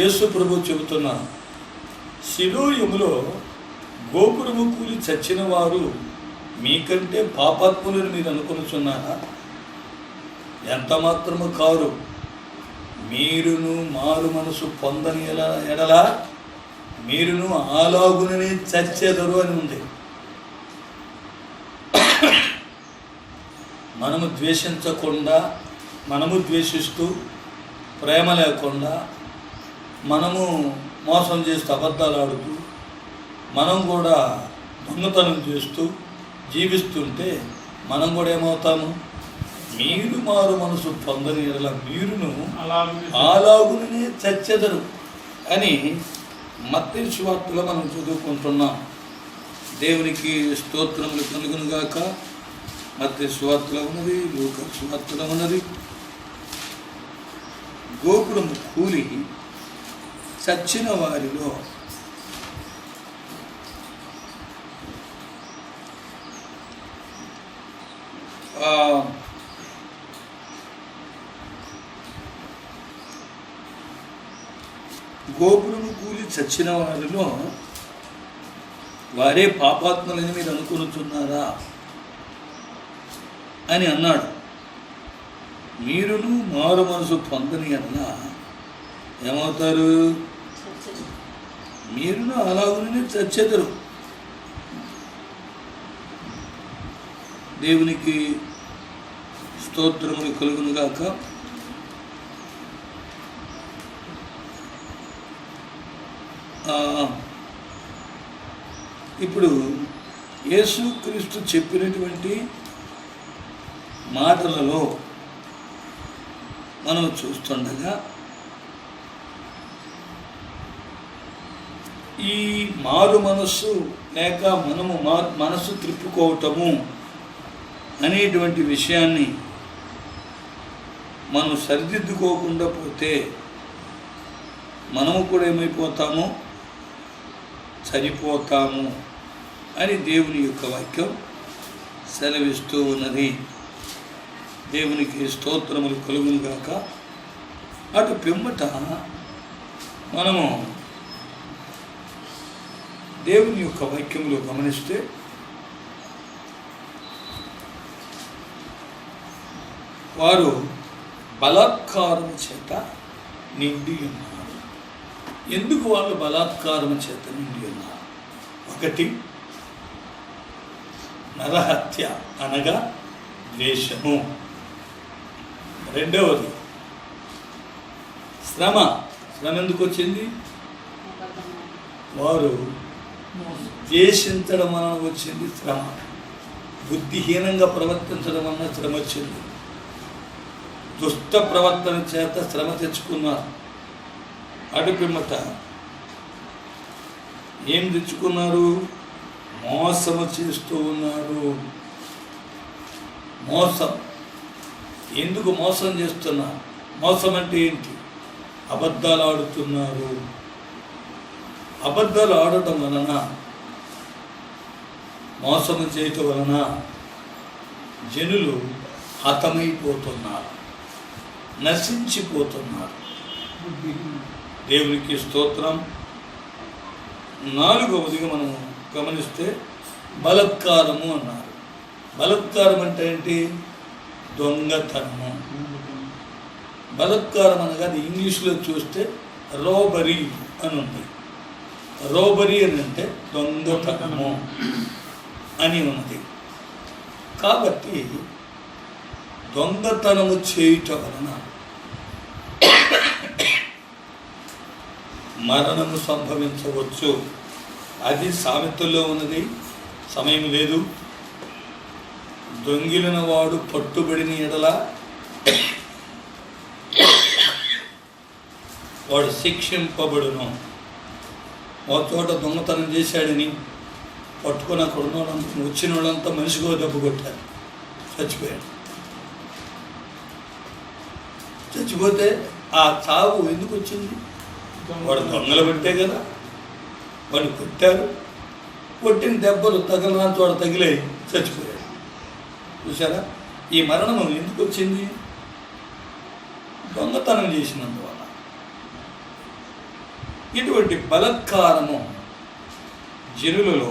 యేసు ప్రభు చెబుతున్న, శిలోయములో గోపురము కూలి చచ్చిన వారు మీకంటే పాపాత్ములని మీరు అనుకొనుచున్నారా? ఎంత మాత్రము కారు. మీరును మారు మనసు పొందని ఎడలా మీరును ఆలాగుననే చచ్చెదరు అని ఉంది. మనము ద్వేషించకుండా, మనము ద్వేషిస్తూ, ప్రేమ లేకుండా, మనము మోసం చేస్తూ, అబద్ధాలు ఆడుతూ, మనం కూడా దొంగతనం చేస్తూ జీవిస్తుంటే మనం కూడా ఏమవుతాము? మీరు మారు మనసు పొందని ఎడల మీరును అలాగునే చచ్చెదరు అని మత్తయి సువార్తలో మనం చదువుకుంటున్నాం. దేవునికి స్తోత్రములు కలుగునుగాక. మత్తయి సువార్తలో ఉన్నది, లూకా సువార్తలో ఉన్నది. గోపురము కూలి చచ్చిన వారిలో గోపురము కూలి చచ్చిన వారిలో వారే పాపాత్ములని మీరు అనుకొనుచున్నారా అని అన్నాడు. మీరును మారు మనసు పొందని అన్నా ఏమవుతారు? మీరును అలాగనే చచ్చెదరు. దేవునికి స్తోత్రములు కలుగునుగాక. ఇప్పుడు యేసుక్రీస్తు చెప్పినటువంటి మాటలలో మనం చూస్తుండగా ఈ మారు మనస్సు లేక మనము మనస్సు త్రిప్పుకోవటము అనేటువంటి విషయాన్ని మనం సరిదిద్దుకోకుండా పోతే మనము కూడా ఏమైపోతాము, చనిపోతాము అని దేవుని యొక్క వాక్యం సెలవిస్తూ ఉన్నది. దేవునికి స్తోత్రములు కలుగును గాక. అటు పిమ్మట మనము దేవుని యొక్క వాక్యంలో గమనిస్తే వారు బలాత్కారము చేత నిండి ఉన్నారు. ఎందుకు వాళ్ళు బలాత్కారము చేత నిండి ఉన్నారు? ఒకటి, నరహత్య అనగా ద్వేషము. రెండవది శ్రమ. శ్రమ ఎందుకు వచ్చింది? వారు ద్వేషించడం వలన వచ్చింది శ్రమ. బుద్ధిహీనంగా ప్రవర్తించడం వలన శ్రమ వచ్చింది. దుష్ట ప్రవర్తన చేత శ్రమ తెచ్చుకున్నారు. అటు పిమ్మట ఏం తెచ్చుకున్నారు? మోసము చేస్తూ ఉన్నారు. మోసం. ఎందుకు మోసం చేస్తున్నారు? మోసం అంటే ఏంటి? అబద్ధాలు ఆడుతున్నారు. అబద్ధాలు ఆడటం వలన, మోసము చేయటం వలన జనులు హతమైపోతున్నారు, నశించిపోతున్నారు. దేవునికి స్తోత్రం. నాలుగవదిగా మనం గమనిస్తే బలాత్కారము అన్నారు. బలాత్కారం అంటే ఏంటి? దొంగతనము. బలాత్కారం అనగా అది ఇంగ్లీష్లో చూస్తే రోబరీ అని ఉంది. రోబరీ అని అంటే దొంగతనము అని ఉన్నది. కాబట్టి దొంగతనము చేయటం వలన మరణము సంభవించవచ్చు. అది సామెతల్లో ఉన్నది. సమయం లేదు. దొంగిలిన వాడు పట్టుబడిన ఎడల వాడు శిక్షింపబడును. ఒక చోట దొంగతనం చేశాడని పట్టుకొని అక్కడ ఉన్న వాళ్ళంతా, వచ్చిన వాళ్ళంతా మనిషికో దెబ్బ కొట్టారు, చచ్చిపోయాడు. చచ్చిపోతే ఆ చావు ఎందుకు వచ్చింది? వాడు దొంగలు పెట్టే కదా. వాడు కొట్టారు, కొట్టిన దెబ్బలు తగలరాని చోట తగిలే చచ్చిపోయాడు. చూసారా? ఈ మరణం ఎందుకు వచ్చింది? దొంగతనం చేసినందువల్ల. ఇటువంటి బలాత్కారము జనులలో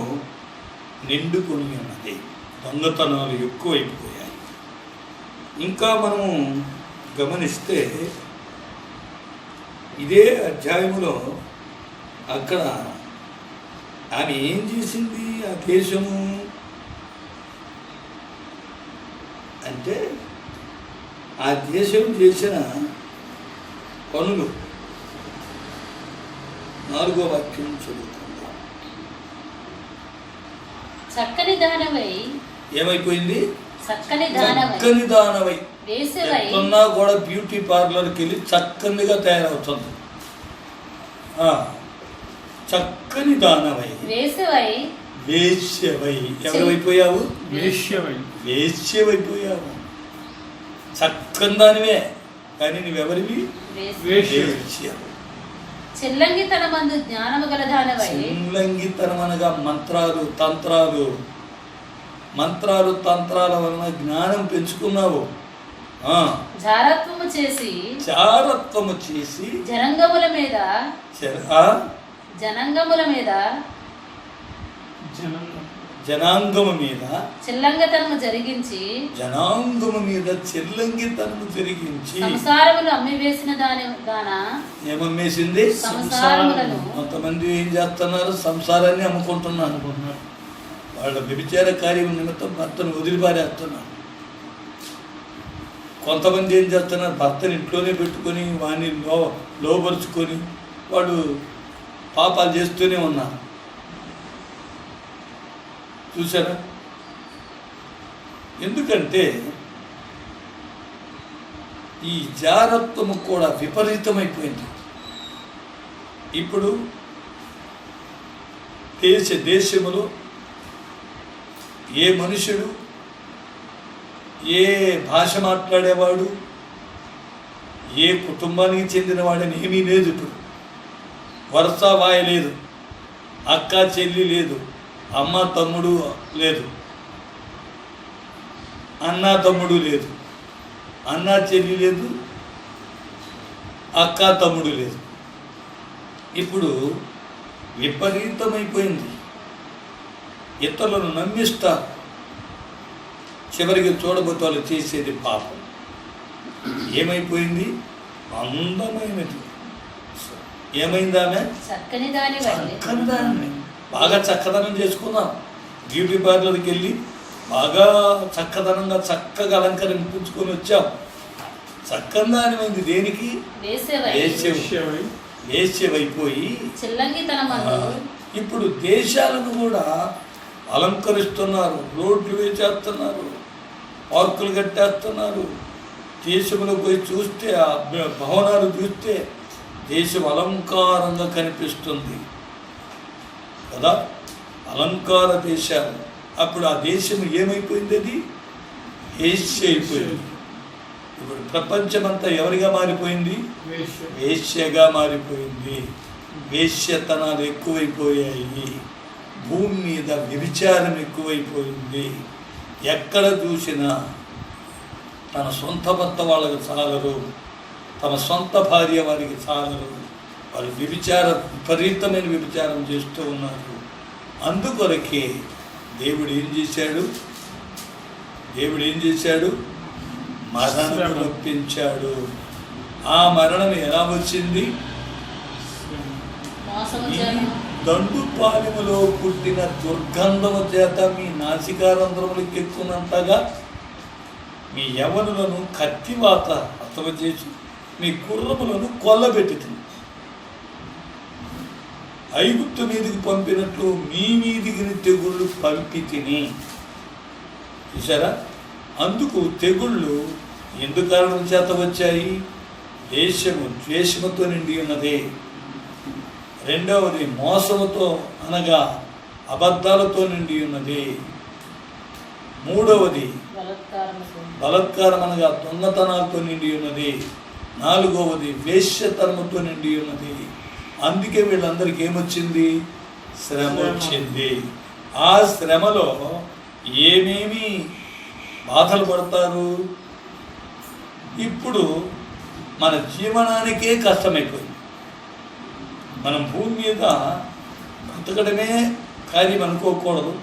నిండుకొని ఉన్నది. దొంగతనాలు ఎక్కువైపోయాయి. ఇంకా మనము గమనిస్తే ఇదే అధ్యాయములో అక్కడ ఆమె ఏం చేసింది? ఆ దేశము అంటే ఆ దేశం చేసిన పనులు. 4వ వాక్యం చదువుకుందాం. చక్కని దానవై ఏమైపోయింది? చక్కని దానవై ఎక్కడున్నా కూడా బ్యూటీ పార్లర్కి వెళ్ళి చక్కనిగా తయారవుతుంది. చక్కని దానవై వేశ్యవై. ఎవరైపోయావు? వేశ్యవైపోయావు. చక్కని దానివే, కానీ నువ్వెవరివి? వేశ్య. చెల్లంగితనమందు జ్ఞానము గల దానవై. చెల్లంగితనం అనగా మంత్రాలు తంత్రాల వలన జ్ఞానం పెంచుకున్నావు. జారత్వము చేసి జనాంగముల మీద చెల్లంగితనము జరిగించి సంసారములు అమ్మివేసిన దాన. ఏమమ్మేసింది? సంసారములను. కొంతమంది ఏం చేస్తున్నారు? సంసారాన్ని అమ్ముకుంటున్నారు. వాళ్ళ వ్యభిచార కార్యం నిమిత్తం భర్తను వదిలిపారేస్తున్నారు. కొంతమంది ఏం చేస్తున్నారు? భర్తను ఇంట్లోనే పెట్టుకొని వాడిని లోపరుచుకొని వాడు పాపాలు చేస్తూనే ఉన్నారు. చూసారా? ఎందుకంటే ఈ జారత్వము కూడా విపరీతమైపోయింది. ఇప్పుడు దేశములో ఏ మనుషుడు, ఏ భాష మాట్లాడేవాడు, ఏ కుటుంబానికి చెందిన వాడని ఏమీ లేదు. ఇప్పుడు వరుస వాయ లేదు, అక్క చెల్లి లేదు, అమ్మ తమ్ముడు లేదు, అన్న తమ్ముడు లేదు, అన్న చెల్లి లేదు, అక్క తమ్ముడు లేదు. ఇప్పుడు విపరీతమైపోయింది. ఇతరులను నమ్మిస్తారు. చివరికి చూడబోతే వాళ్ళు చేసేది పాపం. ఏమైపోయింది? అందమైనది. ఏమైంది ఆమె? చక్కని దాన్ని బాగా చక్కదనం చేసుకున్నాం. బ్యూటీ పార్లర్కి వెళ్ళి బాగా చక్కదనంగా చక్కగా అలంకరించుకొని వచ్చాం. చక్కని దానిమైంది. దేనికి? వేశ్యవైపోయి ఇప్పుడు దేశాలను కూడా అలంకరిస్తున్నారు. రోడ్లు వేసేస్తున్నారు, పార్కులు కట్టేస్తున్నారు. దేశంలో పోయి చూస్తే ఆ భవనాలు చూస్తే దేశం అలంకారంగా కనిపిస్తుంది కదా, అలంకార దేశాలు. అప్పుడు ఆ దేశం ఏమైపోయింది? అది వేశ్య అయిపోయింది. ఇప్పుడు ప్రపంచమంతా ఎవరిగా మారిపోయింది? వేశ్యగా మారిపోయింది. వేశ్యతనాలు ఎక్కువైపోయాయి. భూమి మీద వ్యభిచారం ఎక్కువైపోయింది. ఎక్కడ చూసినా తన సొంత భర్త వాళ్ళకి చాలరు, తమ సొంత భార్య వారికి చాలరు. వాళ్ళు విపరీతమైన వ్యభిచారం చేస్తూ ఉన్నారు. అందుకొరకే దేవుడు ఏం చేశాడు? మరణం రప్పించాడు. ఆ మరణం ఎలా వచ్చింది? దండుపాలెములో పుట్టిన దుర్గంధము చేత మీ నాసికారంధ్రములకు ఎక్కునంతగా మీ యవనులను కత్తివాత హతము చేసి మీ గుర్రములను కొల్లబెట్టుతుంది. ఐగుప్తు మీదికి పంపినట్లు మీ మీదికి తెగుళ్ళు పంపి తిని. చూసారా? అందుకు తెగుళ్ళు ఎందు కారణం చేత వచ్చాయి? ద్వేషముతో నిండి ఉన్నదే. రెండవది మోసముతో అనగా అబద్ధాలతో నిండి ఉన్నది. మూడవది బలత్కారం అనగా దొంగతనాలతో నిండి ఉన్నది. నాలుగవది వేశ్యతనముతో నిండి ఉన్నది. అందుకే వీళ్ళందరికీ ఏమొచ్చింది? శ్రమ వచ్చింది. ఆ శ్రమలో ఏమేమి బాధలు పడతారు? ఇప్పుడు మన జీవనానికే కష్టమైపోయింది. మనం భూమి మీద బ్రతకడమే కార్యం అనుకోకూడదు.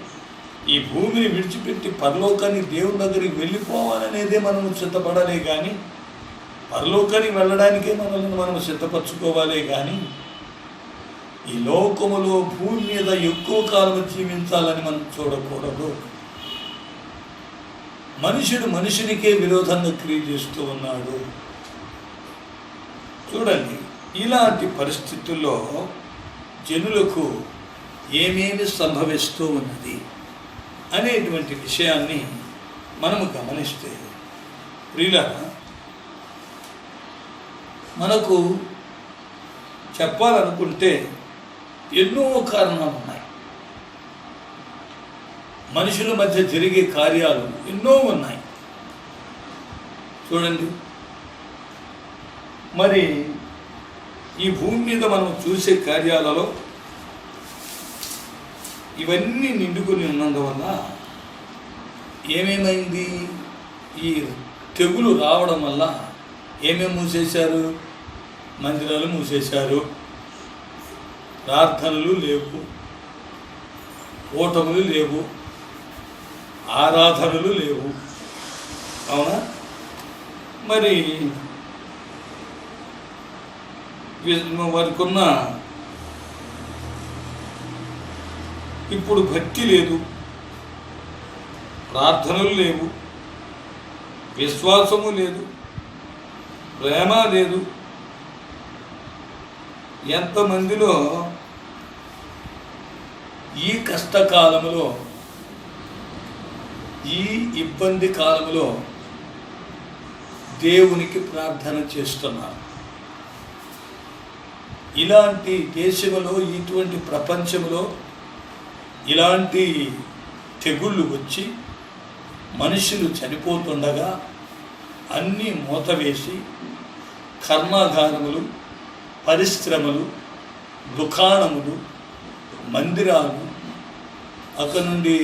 ఈ భూమిని విడిచిపెట్టి పరలోకానికి దేవుని దగ్గరికి వెళ్ళిపోవాలనేదే మనము సిద్ధపడాలే కానీ, పరలోకానికి వెళ్ళడానికే మనల్ని మనం సిద్ధపరచుకోవాలే కానీ, ఈ లోకములో భూమి మీద ఎక్కువ కాలం జీవించాలని మనం చూడకూడదు. మనుషుడు మనుషునికే విరోధంగా క్రియ చేస్తూ ఉన్నాడు. చూడండి, ఇలాంటి పరిస్థితుల్లో జనులకు ఏమేమి సంభవిస్తూ ఉన్నది అనేటువంటి విషయాన్ని మనము గమనిస్తే, ప్రియులారా, మనకు చెప్పాలనుకుంటే ఎన్నో కారణాలు ఉన్నాయి. మనుషుల మధ్య జరిగే కార్యాలు ఎన్నో ఉన్నాయి. చూడండి, మరి ఈ భూమి మీద మనం చూసే కార్యాలలో ఇవన్నీ నిండుకొని ఉన్నందువల్ల ఏమేమైంది? ఈ తెగులు రావడం వల్ల ఏమేమి మూసేశారు? మందిరాలు మూసేశారు, ప్రార్థనలు లేవు, ఓటములు లేవు, ఆరాధనలు లేవు. అవునా? మరి వారికి ఉన్న ఇప్పుడు భక్తి లేదు, ప్రార్థనలు లేవు, విశ్వాసము లేదు, ప్రేమ లేదు. ఎంతమందిలో ఈ కష్టకాలంలో, ఈ ఇబ్బంది కాలంలో దేవునికి ప్రార్థన చేస్తున్నారు. ఇలాంటి దేశంలో, ఇటువంటి ప్రపంచంలో ఇలాంటి తెగుళ్ళు వచ్చి మనుషులు చనిపోతుండగా అన్నీ మూతవేసి కర్మాగారములు, పరిశ్రమలు, దుకాణములు, మందిరాలు, అక్కడ నుండి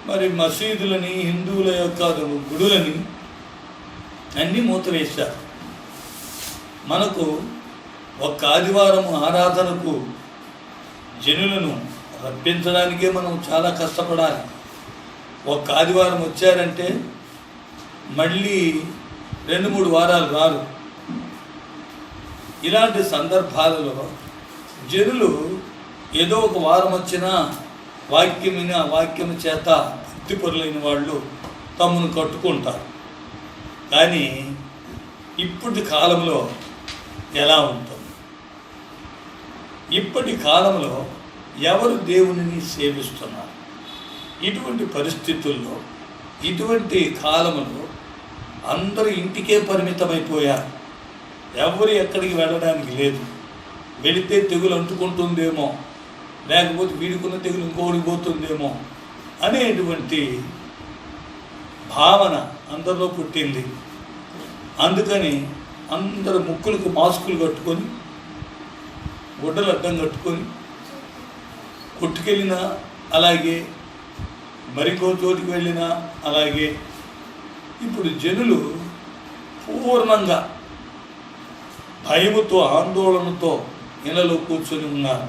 మరి మసీదులని, హిందువుల యొక్క గుడులని అన్నీ మూతవేశారు. మనకు ఒక్క ఆదివారం ఆరాధనకు జనులను రప్పించడానికే మనం చాలా కష్టపడాలి. ఒక్క ఆదివారం వచ్చారంటే మళ్ళీ 2-3 వారాలు రారు. ఇలాంటి సందర్భాలలో జనులు ఏదో ఒక వారం వచ్చినా వాక్యం విని ఆ వాక్యం చేత భక్తిపరులైన వాళ్ళు తమను కట్టుకుంటారు. కానీ ఇప్పటి కాలంలో ఎలా ఉంటుంది? ఇప్పటి కాలంలో ఎవరు దేవునిని సేవిస్తున్నారు? ఇటువంటి పరిస్థితుల్లో, ఇటువంటి కాలంలో అందరూ ఇంటికే పరిమితమైపోయారు. ఎవరు ఎక్కడికి వెళ్ళడానికి లేదు. వెళితే తెగులు అంటుకుంటుందేమో, లేకపోతే వీడుకున్న తెగులు ఇంకోడికి పోతుందేమో అనేటువంటి భావన అందరిలో పుట్టింది. అందుకని అందరు ముక్కులకు మాస్కులు కట్టుకొని, గుడ్డలు అడ్డం కట్టుకొని కొట్టుకెళ్ళినా అలాగే, మరికో చోటుకి వెళ్ళినా అలాగే. ఇప్పుడు జనులు పూర్ణంగా భయముతో, ఆందోళనతో ఇళ్ళలో కూర్చొని ఉన్నారు.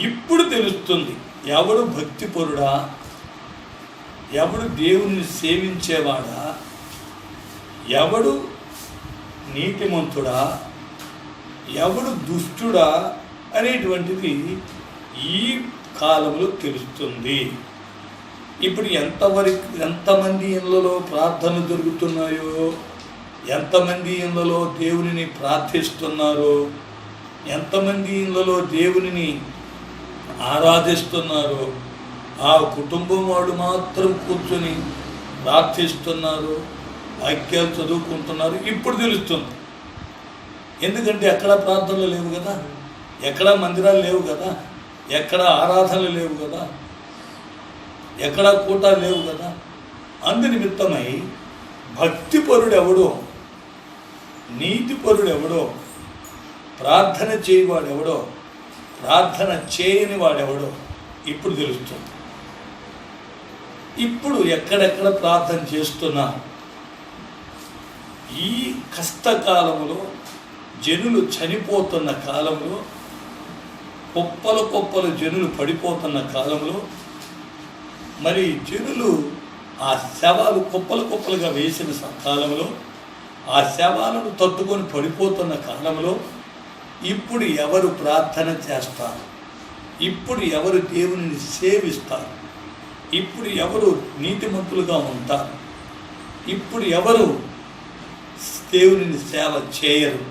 ఇప్పుడు తెలుస్తుంది ఎవడు భక్తిపరుడా, ఎవడు దేవుణ్ణి సేవించేవాడా, ఎవడు నీతిమంతుడా, ఎవడు దుష్టుడా అనేటువంటిది ఈ కాలంలో తెలుస్తుంది. ఇప్పుడు ఎంతమంది ఇళ్ళలో ప్రార్థనలు జరుగుతున్నాయో, ఎంతమంది ఇళ్ళలో దేవునిని ప్రార్థిస్తున్నారో, ఎంతమంది ఇళ్ళలో దేవునిని ఆరాధిస్తున్నారో, ఆ కుటుంబం వాడు మాత్రం కూర్చొని ప్రార్థిస్తున్నారు, వాక్యాలు చదువుకుంటున్నారు. ఇప్పుడు తెలుస్తుంది. ఎందుకంటే ఎక్కడా ప్రార్థనలు లేవు కదా, ఎక్కడా మందిరాలు లేవు కదా, ఎక్కడ ఆరాధనలు లేవు కదా, ఎక్కడా కూటాలు లేవు కదా. అందునిమిత్తమై భక్తిపరుడెవడో, నీతిపరుడెవడో, ప్రార్థన చేయవాడెవడో, ప్రార్థన చేయని వాడెవడో ఇప్పుడు తెలుస్తుంది. ఇప్పుడు ఎక్కడెక్కడ ప్రార్థన చేస్తున్నా ఈ కష్టకాలంలో, జనులు చనిపోతున్న కాలంలో, కుప్పలు జనులు పడిపోతున్న కాలంలో, మరి జనులు ఆ శవాలు కుప్పలుగా వేసిన కాలంలో, ఆ శవాలను తట్టుకొని పడిపోతున్న కాలంలో ఇప్పుడు ఎవరు ప్రార్థన చేస్తారు? ఇప్పుడు ఎవరు దేవునిని సేవిస్తారు? ఇప్పుడు ఎవరు నీతిమంతులుగా ఉంటారు? ఇప్పుడు ఎవరు దేవునిని సేవ చేయరు,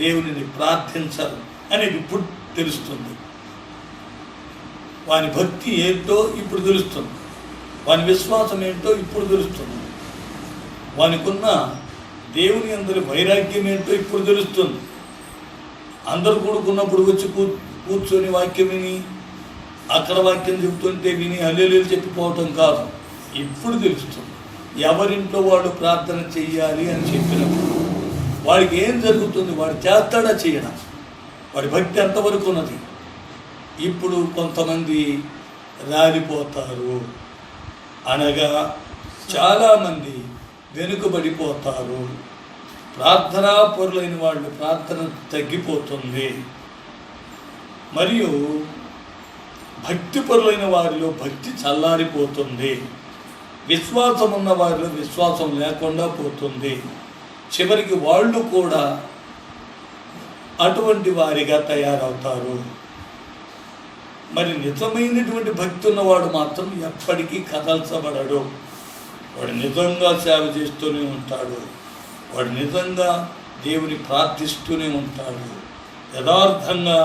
దేవునిని ప్రార్థించరు అనేది ఇప్పుడు తెలుస్తుంది. వాని భక్తి ఏంటో ఇప్పుడు తెలుస్తుంది, వాని విశ్వాసం ఏంటో ఇప్పుడు తెలుస్తుంది, వానికున్న దేవుని అందరి వైరాగ్యం ఏంటో ఇప్పుడు తెలుస్తుంది. అందరు కూడుకున్నప్పుడు వచ్చి కూర్చొని వాక్యం విని, అక్కడ వాక్యం చెబుతుంటే విని హల్లెలూయా చెప్పిపోవటం కాదు, ఇప్పుడు తెలుస్తుంది. ఎవరింట్లో వాడు ప్రార్థన చెయ్యాలి అని చెప్పినప్పుడు వాడికి ఏం జరుగుతుంది, వాడు చేస్తాడా చేయడా, వాడి భక్తి ఎంతవరకు ఉన్నది. ఇప్పుడు కొంతమంది రాలిపోతారు, అనగా చాలామంది వెనుకబడిపోతారు. ప్రార్థనా పరులైన వాళ్ళు ప్రార్థన తగ్గిపోతుంది. మరియు భక్తిపరులైన వారిలో భక్తి చల్లారిపోతుంది. విశ్వాసం ఉన్న వారిలో విశ్వాసం లేకుండా పోతుంది. చివరికి వాళ్ళు కూడా అటువంటి వారిగా తయారవుతారు. మరి నిజమైనటువంటి భక్తి ఉన్నవాడు మాత్రం ఎప్పటికీ కదల్చబడడు. వాడు నిజంగా సేవ చేస్తూనే ఉంటాడు, వాడు నిజంగా దేవుని ప్రార్థిస్తూనే ఉంటాడు, యథార్థంగా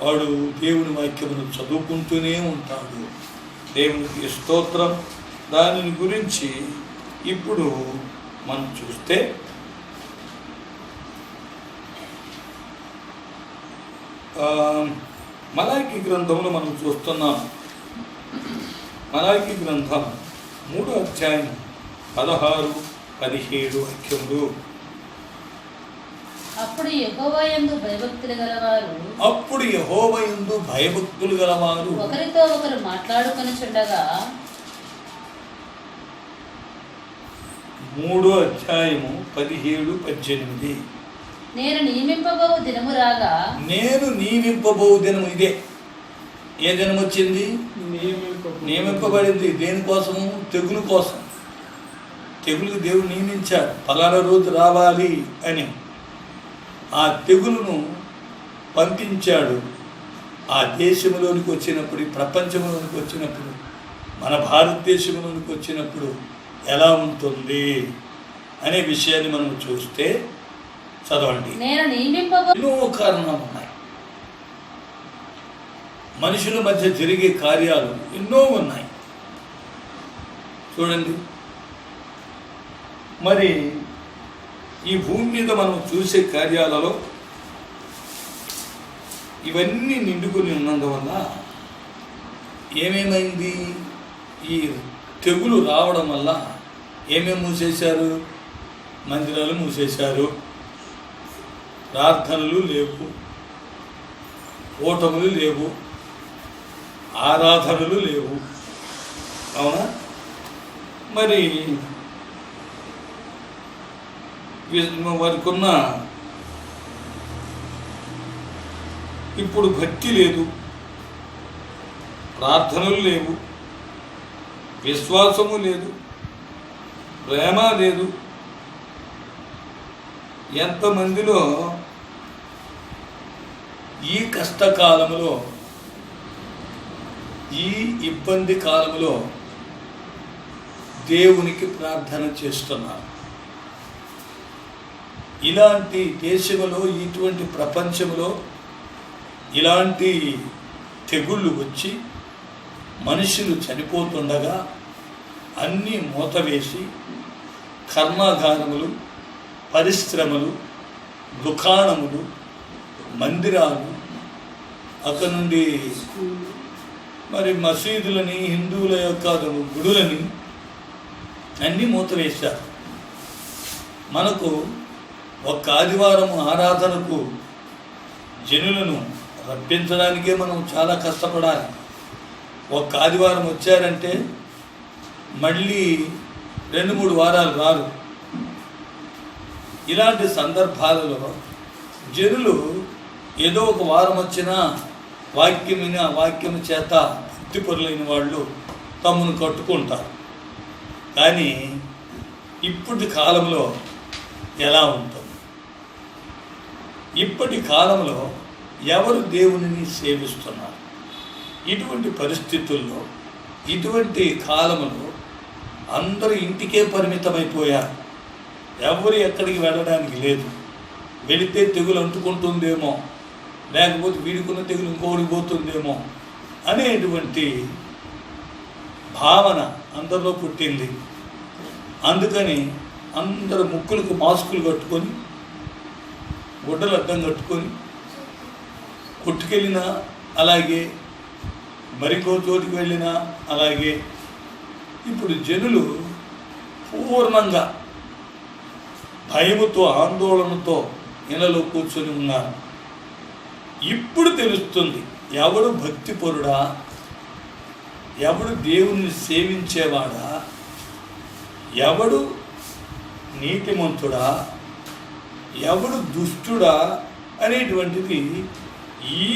వాడు దేవుని వాక్యమును చదువుకుంటూనే ఉంటాడు. దేవునికి స్తోత్రం. దానిని గురించి ఇప్పుడు మనం చూస్తే మలాకి గ్రంథంలో మనం చూస్తున్నాం. మలాకి గ్రంథం 3వ అధ్యాయం 16-17 వాక్యములు. అప్పుడు యెహోవా యందు భయభక్తులు గలవారు ఒకరితో ఒకరు మాట్లాడుకొనుచుండగా 3వ అధ్యాయము 17-18. నేను నియమింపబో దినము ఇదే. ఏ దినం వచ్చింది? నియమింపబడింది. దేనికోసము? తెగులు కోసం. తెగులుకు దేవుడు నియమించాడు, పలానా రోజు రావాలి అని. ఆ తెగులును పంపించాడు. ఆ దేశంలోనికి వచ్చినప్పుడు, ఈ ప్రపంచంలోనికి వచ్చినప్పుడు, మన భారతదేశంలోనికి వచ్చినప్పుడు ఎలా ఉంటుంది అనే విషయాన్ని మనం చూస్తే చదవండి. ఎన్నో కారణాలు ఉన్నాయి. మనుషుల మధ్య జరిగే కార్యాలు ఎన్నో ఉన్నాయి. చూడండి, మరి ఈ భూమి మీద మనం చూసే కార్యాలలో ఇవన్నీ నిండుకొని ఉన్నందువల్ల ఏమేమైంది? ఈ తెగులు రావడం వల్ల ఏమేమి మూసేశారు? మందిరాలు మూసేశారు, ప్రార్థనలు లేవు, ఓటములు లేవు, ఆరాధనలు లేవు. అవునా? మరి వారికి ఉన్న ఇప్పుడు భక్తి లేదు, ప్రార్థనలు లేవు, విశ్వాసము లేదు, ప్రేమ లేదు. ఎంతమందిలో ఈ కష్టకాలంలో, ఈ ఇబ్బంది కాలంలో దేవునికి ప్రార్థన చేస్తున్నారు. ఇలాంటి దేశంలో, ఇటువంటి ప్రపంచంలో ఇలాంటి తెగుళ్ళు వచ్చి మనుషులు చనిపోతుండగా అన్నీ మూతవేసి కర్మాగారములు, పరిశ్రమలు, దుకాణములు, మందిరాలు, అక్కడ నుండి మరి మసీదులని, హిందువుల యొక్క గుడులని అన్నీ మూతవేశారు. మనకు ఒక్క ఆదివారం ఆరాధనకు జనులను రప్పించడానికే మనం చాలా కష్టపడాలి. ఒక్క ఆదివారం వచ్చారంటే మళ్ళీ 2-3 వారాలు రారు. ఇలాంటి సందర్భాలలో జనులు ఏదో ఒక వారం వచ్చినా వాక్యం విని ఆ వాక్యం చేత భక్తిపరులైన వాళ్ళు తమను కట్టుకుంటారు. కానీ ఇప్పటి కాలంలో ఎలా ఉంటుంది? ఇప్పటి కాలంలో ఎవరు దేవునిని సేవిస్తున్నారు? ఇటువంటి పరిస్థితుల్లో, ఇటువంటి కాలంలో అందరూ ఇంటికే పరిమితమైపోయారు. ఎవరు ఎక్కడికి వెళ్ళడానికి లేదు. వెళితే తెగులు అంటుకుంటుందేమో, లేకపోతే వీడుకున్న తెగులు ఇంకోడికి పోతుందేమో అనేటువంటి భావన అందరిలో పుట్టింది. అందుకని అందరు ముక్కులకు మాస్కులు కట్టుకొని, గుడ్డలు అడ్డం కట్టుకొని, కొట్టుకెళ్ళినా అలాగే, మరికో చోటుకి వెళ్ళినా అలాగే. ఇప్పుడు జనులు పూర్ణంగా భయముతో, ఆందోళనతో ఇళ్ళలో కూర్చొని ఉన్నారు. ఇప్పుడు తెలుస్తుంది ఎవడు భక్తిపరుడా, ఎవడు దేవుణ్ణి సేవించేవాడా, ఎవడు నీతిమంతుడా, ఎవడు దుష్టుడా అనేటువంటిది ఈ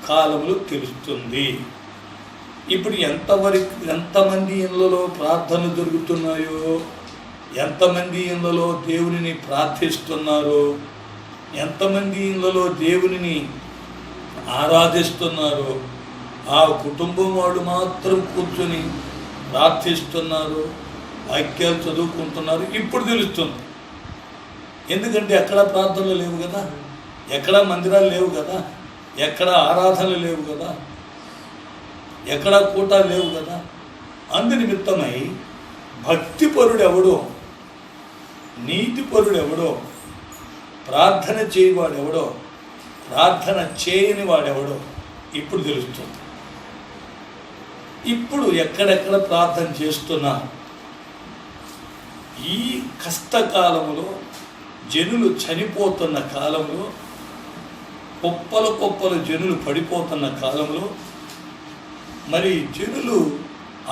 కాలంలో తెలుస్తుంది. ఇప్పుడు ఎంతమంది ఇళ్ళలో ప్రార్థనలు జరుగుతున్నాయో, ఎంతమంది ఇళ్ళలో దేవునిని ప్రార్థిస్తున్నారో, ఎంతమంది ఇళ్ళలో దేవునిని ఆరాధిస్తున్నారో, ఆ కుటుంబం వాళ్ళు మాత్రం కూర్చొని ప్రార్థిస్తున్నారు, వాక్యాలు చదువుకుంటున్నారు. ఇప్పుడు తెలుస్తుంది. ఎందుకంటే ఎక్కడా ప్రార్థనలు లేవు కదా, ఎక్కడా మందిరాలు లేవు కదా, ఎక్కడా ఆరాధనలు లేవు కదా, ఎక్కడా కూటాలు లేవు కదా. అందు నిమిత్తమై భక్తిపరుడు ఎవడో, నీతిపరుడు ఎవడో, ప్రార్థన చేయవాడు ఎవడో, ప్రార్థన చేయని వాడెవడో ఇప్పుడు తెలుస్తుంది. ఇప్పుడు ఎక్కడెక్కడ ప్రార్థన చేస్తున్నా ఈ కష్టకాలంలో జనులు చనిపోతున్న కాలంలో, కుప్పలు జనులు పడిపోతున్న కాలంలో, మరి జనులు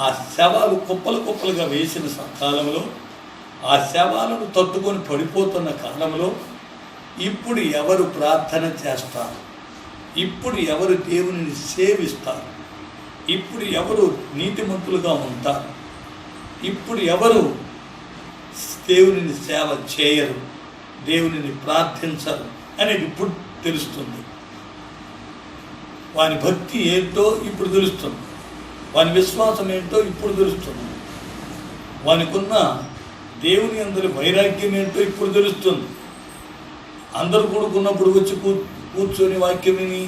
ఆ శవాలు కుప్పలుగా వేసిన కాలంలో, ఆ శవాలను తట్టుకొని పడిపోతున్న కాలంలో ఇప్పుడు ఎవరు ప్రార్థన చేస్తారు? ఇప్పుడు ఎవరు దేవునిని సేవిస్తారు? ఇప్పుడు ఎవరు నీతిమంతులుగా ఉంటారు? ఇప్పుడు ఎవరు దేవునిని సేవ చేయరు, దేవునిని ప్రార్థించరు అనేది ఇప్పుడు తెలుస్తుంది. వాని భక్తి ఏంటో ఇప్పుడు తెలుస్తుంది, వాని విశ్వాసం ఏంటో ఇప్పుడు తెలుస్తుంది, వానికున్న దేవుని అందరి వైరాగ్యం ఏంటో ఇప్పుడు తెలుస్తుంది. అందరు కూడుకున్నప్పుడు వచ్చి కూర్చొని వాక్యం విని,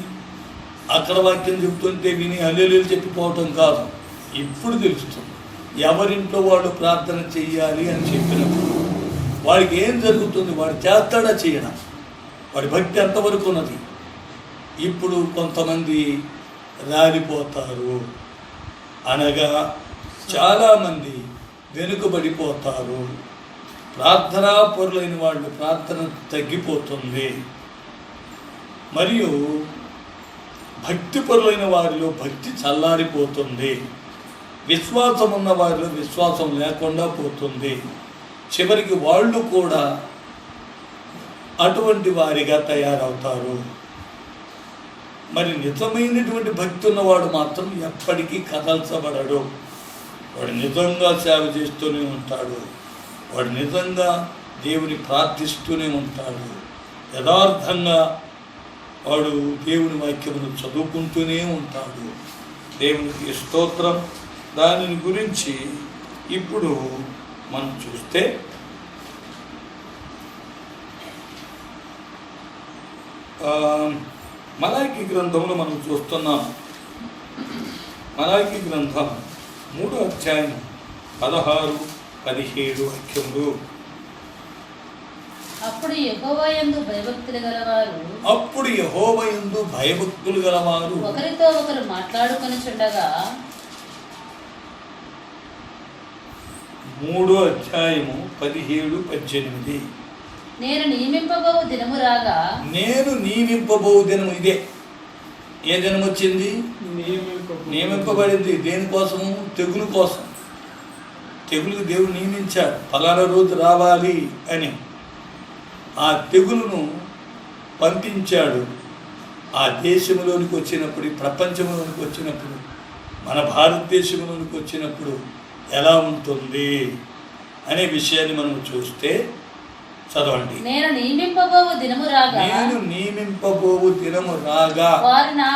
అక్కడ వాక్యం చెప్తుంటే విని హల్లెలూయా చెప్పిపోవటం కాదు, ఇప్పుడు తెలుస్తుంది. ఎవరింట్లో వాళ్ళు ప్రార్థన చెయ్యాలి అని చెప్పినప్పుడు వాడికి ఏం జరుగుతుంది, వాడు చేస్తాడా చేయడా, వాడి భక్తి ఎంతవరకు ఉన్నది. ఇప్పుడు కొంతమంది రాలిపోతారు, అనగా చాలామంది వెనుకబడిపోతారు. ప్రార్థనా పరులైన వాళ్ళు ప్రార్థన తగ్గిపోతుంది, మరియు భక్తిపరులైన వారిలో భక్తి చల్లారిపోతుంది, విశ్వాసం ఉన్న వారిలో విశ్వాసం లేకుండా పోతుంది. చివరికి వాళ్ళు కూడా అటువంటి వారిగా తయారవుతారు. మరి నిజమైనటువంటి భక్తి ఉన్నవాడు మాత్రం ఎప్పటికీ కదల్చబడడు. వాడు నిజంగా సేవ చేస్తూనే ఉంటాడు, వాడు నిజంగా దేవుని ప్రార్థిస్తూనే ఉంటాడు, యథార్థంగా వాడు దేవుని వాక్యమును చదువుకుంటూనే ఉంటాడు. దేవునికి స్తోత్రం. దానిని గురించి ఇప్పుడు మనం చూస్తే మలాకి గ్రంథంలో మనం చూస్తున్నాం. మలాకి గ్రంథం 3వ అధ్యాయం 16-17 వాక్యములు. అప్పుడు యెహోవా యందు భయభక్తులు గలవారు ఒకరితో ఒకరు మాట్లాడుకొనుచుండగా, 3వ అధ్యాయము 17-18. నేను నియమింపబోవు దినము ఇదే. ఏ దినం వచ్చింది? నియమింపబడింది. దేనికోసము? తెగులు కోసం. తెగులుకు దేవుడు నియమించాడు, పలానా రోజు రావాలి అని. ఆ తెగులును పంపించాడు. ఆ దేశంలోనికి వచ్చినప్పుడు, ఈ ప్రపంచంలోనికి వచ్చినప్పుడు, మన భారతదేశంలోనికి వచ్చినప్పుడు ఎలా ఉంటుంది అనే విషయాన్ని మనం చూస్తే చదవండి. నేను నియమింపబోవు దినము రాగా వారు నా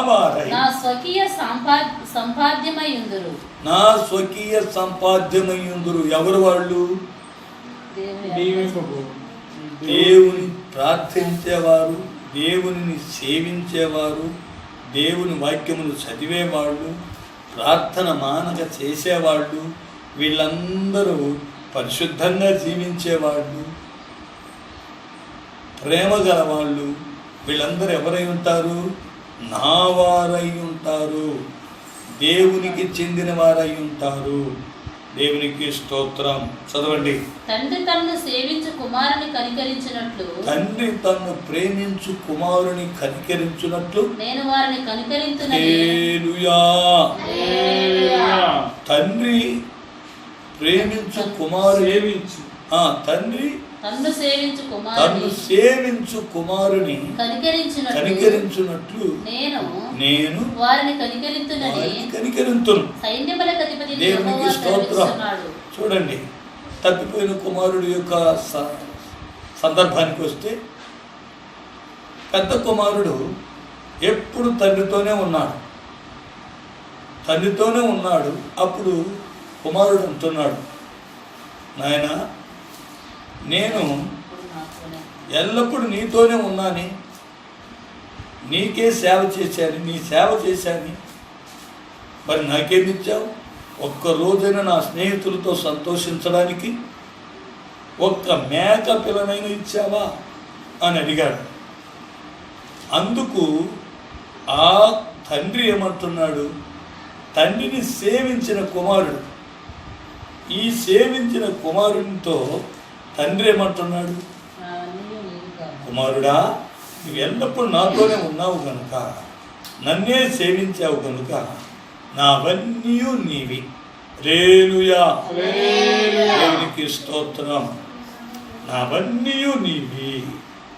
వారై నా స్వకీయ సంపాద్యమయ్యుందురు. ఎవరు వాళ్ళు? దేవుని ప్రార్థించేవారు, దేవుని సేవించేవారు, దేవుని వాక్యమును చదివేవాళ్ళు, ప్రార్థన మానక చేసేవాళ్ళు, వీళ్ళందరూ పరిశుద్ధంగా జీవించేవాళ్ళు, ప్రేమ గలవాళ్ళు, వీళ్ళందరూ ఎవరై ఉంటారు? నా వారై ఉంటారు, దేవునికి చెందిన వారై ఉంటారు. దేవునికి స్తోత్రం. చదవండి. తండ్రి తన్ను సేవించు కుమారుని కనికరించినట్లు, తండ్రి తన్ను ప్రేమించు కుమారుని కనికరించినట్లు నేను వారిని కనికరించునని. హల్లెలూయా. తండ్రి ప్రేమించు కుమారుని, తండ్రి తన్ను సేవించు కుమారుని కనికరించునట్లు నేను వారిని కనికరింతును. దేవునికి స్తోత్రం. చూడండి, తప్పిపోయిన కుమారుడి యొక్క సందర్భానికి వస్తే, పెద్ద కుమారుడు ఎప్పుడు తండ్రితోనే ఉన్నాడు. అప్పుడు కుమారుడు అంటున్నాడు, నాయనా, నేను ఎల్లప్పుడూ నీతోనే ఉన్నాను, నీకే సేవ చేశాను, నీ సేవ చేశాను, మరి నాకేమిచ్చావు? ఒక్కరోజైనా నా స్నేహితులతో సంతోషించడానికి ఒక్క మేక పిల్లనైనా ఇచ్చావా అని అడిగాడు. అందుకు ఆ తండ్రి ఏమంటున్నాడు? తండ్రిని సేవించిన కుమారుడు, ఈ సేవించిన కుమారునితో తండ్రి ఏమంటున్నాడు? కుమారుడా, నువ్వు ఎల్లప్పుడూ నాతోనే ఉన్నావు కనుక, నన్నే సేవించావు కనుక నావన్నీ నీవి. హల్లెలూయా, దేవునికి స్తోత్రం. నావన్నీ నీవి.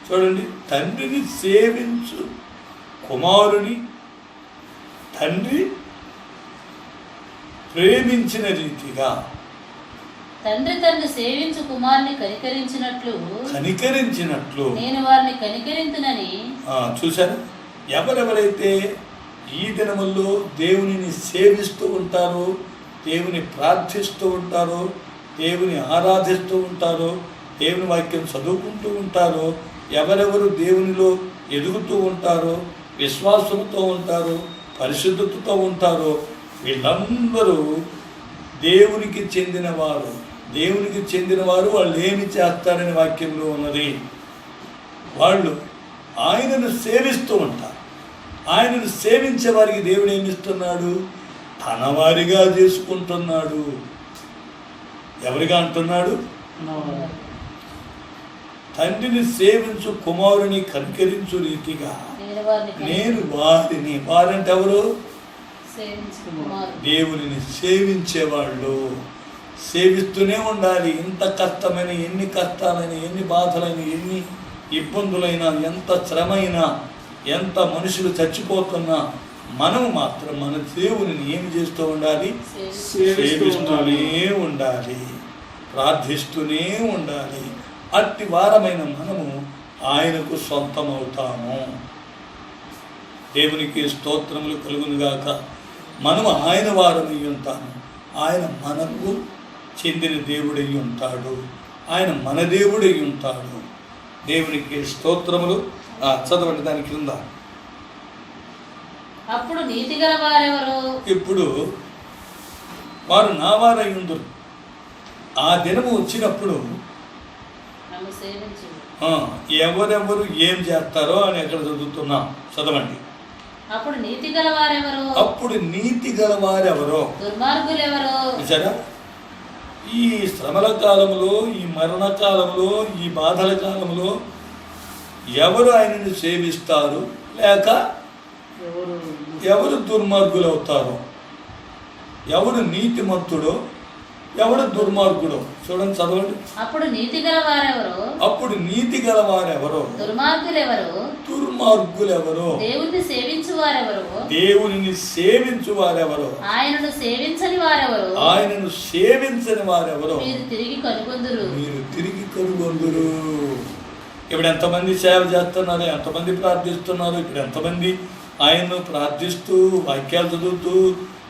చూడండి, తండ్రిని సేవించు కుమారుని తండ్రి ప్రేమించిన రీతిగా, తండ్రి తన్ను సేవించు కుమారుని కనికరించినట్లు నేను వారిని కనికరింతునని. చూశారు, ఎవరెవరైతే ఈ దినముల్లో దేవునిని సేవిస్తూ ఉంటారో, దేవుని ప్రార్థిస్తూ ఉంటారో, దేవుని ఆరాధిస్తూ ఉంటారో, దేవుని వాక్యం చదువుకుంటూ ఉంటారో, ఎవరెవరు దేవునిలో ఎదుగుతూ ఉంటారో, విశ్వాసంతో ఉంటారో, పరిశుద్ధతతో ఉంటారో, వీళ్ళందరూ దేవునికి చెందినవారు. దేవునికి చెందినవారు వాళ్ళు ఏమి చేస్తారని వాక్యంలో ఉన్నది. వాళ్ళు ఆయనను సేవిస్తూ ఉంటారు. ఆయనను సేవించే వారికి దేవుడు ఏమిస్తున్నాడు? తన వారిగా చేసుకుంటున్నాడు. ఎవరిగా అంటున్నాడు? తండ్రిని సేవించు కుమారుని కనికరించు రీతిగా నేను వారిని, వారంటే ఎవరు? దేవుని సేవించేవాళ్ళు. సేవిస్తూనే ఉండాలి. ఇంత కష్టమైన, ఎన్ని కష్టాలైనా, ఎన్ని బాధలైనా, ఎన్ని ఇబ్బందులైనా, ఎంత శ్రమైనా, ఎంత మనుషులు చచ్చిపోతున్నా మనం మాత్రం మన దేవునిని ఏమి చేస్తూ ఉండాలి? సేవిస్తూనే ఉండాలి, ప్రార్థిస్తూనే ఉండాలి. అట్టి వారమైన మనము ఆయనకు సొంతమవుతాము. దేవునికి స్తోత్రములు కలుగునుగాక. మనము ఆయన వారమై ఉంటాము. ఆయన మనకు చెందిన దేవుడై ఉంటాడు. ఆయన మన దేవుడై ఉంటాడు. దేవునికి స్తోత్రములు. చదవండి దాని క్రింద. అప్పుడు నీతిగల వారెవరు? ఇప్పుడు వారు నా వారై ఉందురు. ఆ దినము వచ్చినప్పుడు ఎవరెవరు ఏం చేస్తారో అని ఎక్కడ చదువుతున్నాం, చదవండి. అప్పుడు నీతిగల వారెవరు? అప్పుడు నీతిగల వారెవరో? దుర్మార్గులెవరో? చూసారా, ఈ శ్రమల కాలంలో, ఈ మరణ కాలంలో, ఈ బాధల కాలంలో ఎవరు ఆయనను సేవిస్తారు, లేక ఎవరు దుర్మార్గులు అవుతారో, ఎవడు నీతిమంతుడో, ఎవడు దుర్మార్గుడో చూడండి, చదవండి. అప్పుడు నీతిగల వారెవరో? అప్పుడు నీతిగల వారెవరో? దుర్మార్గులెవరో? దుర్మార్గులెవరో? దేవుని సేవించు వారెవరో? దేవుని సేవించు వారెవరో? ఆయనను సేవించని వారెవరో? ఆయనను సేవించని వారెవరో? మీరు తిరిగి కనుగొందురు. మీరు తిరిగి కనుగొందురు. ఇప్పుడు ఎంతమంది సేవ చేస్తున్నారు, ఎంతమంది ప్రార్థిస్తున్నారు, ఇప్పుడు ఎంతమంది ఆయన్ను ప్రార్థిస్తూ, వాక్యాలు చదువుతూ,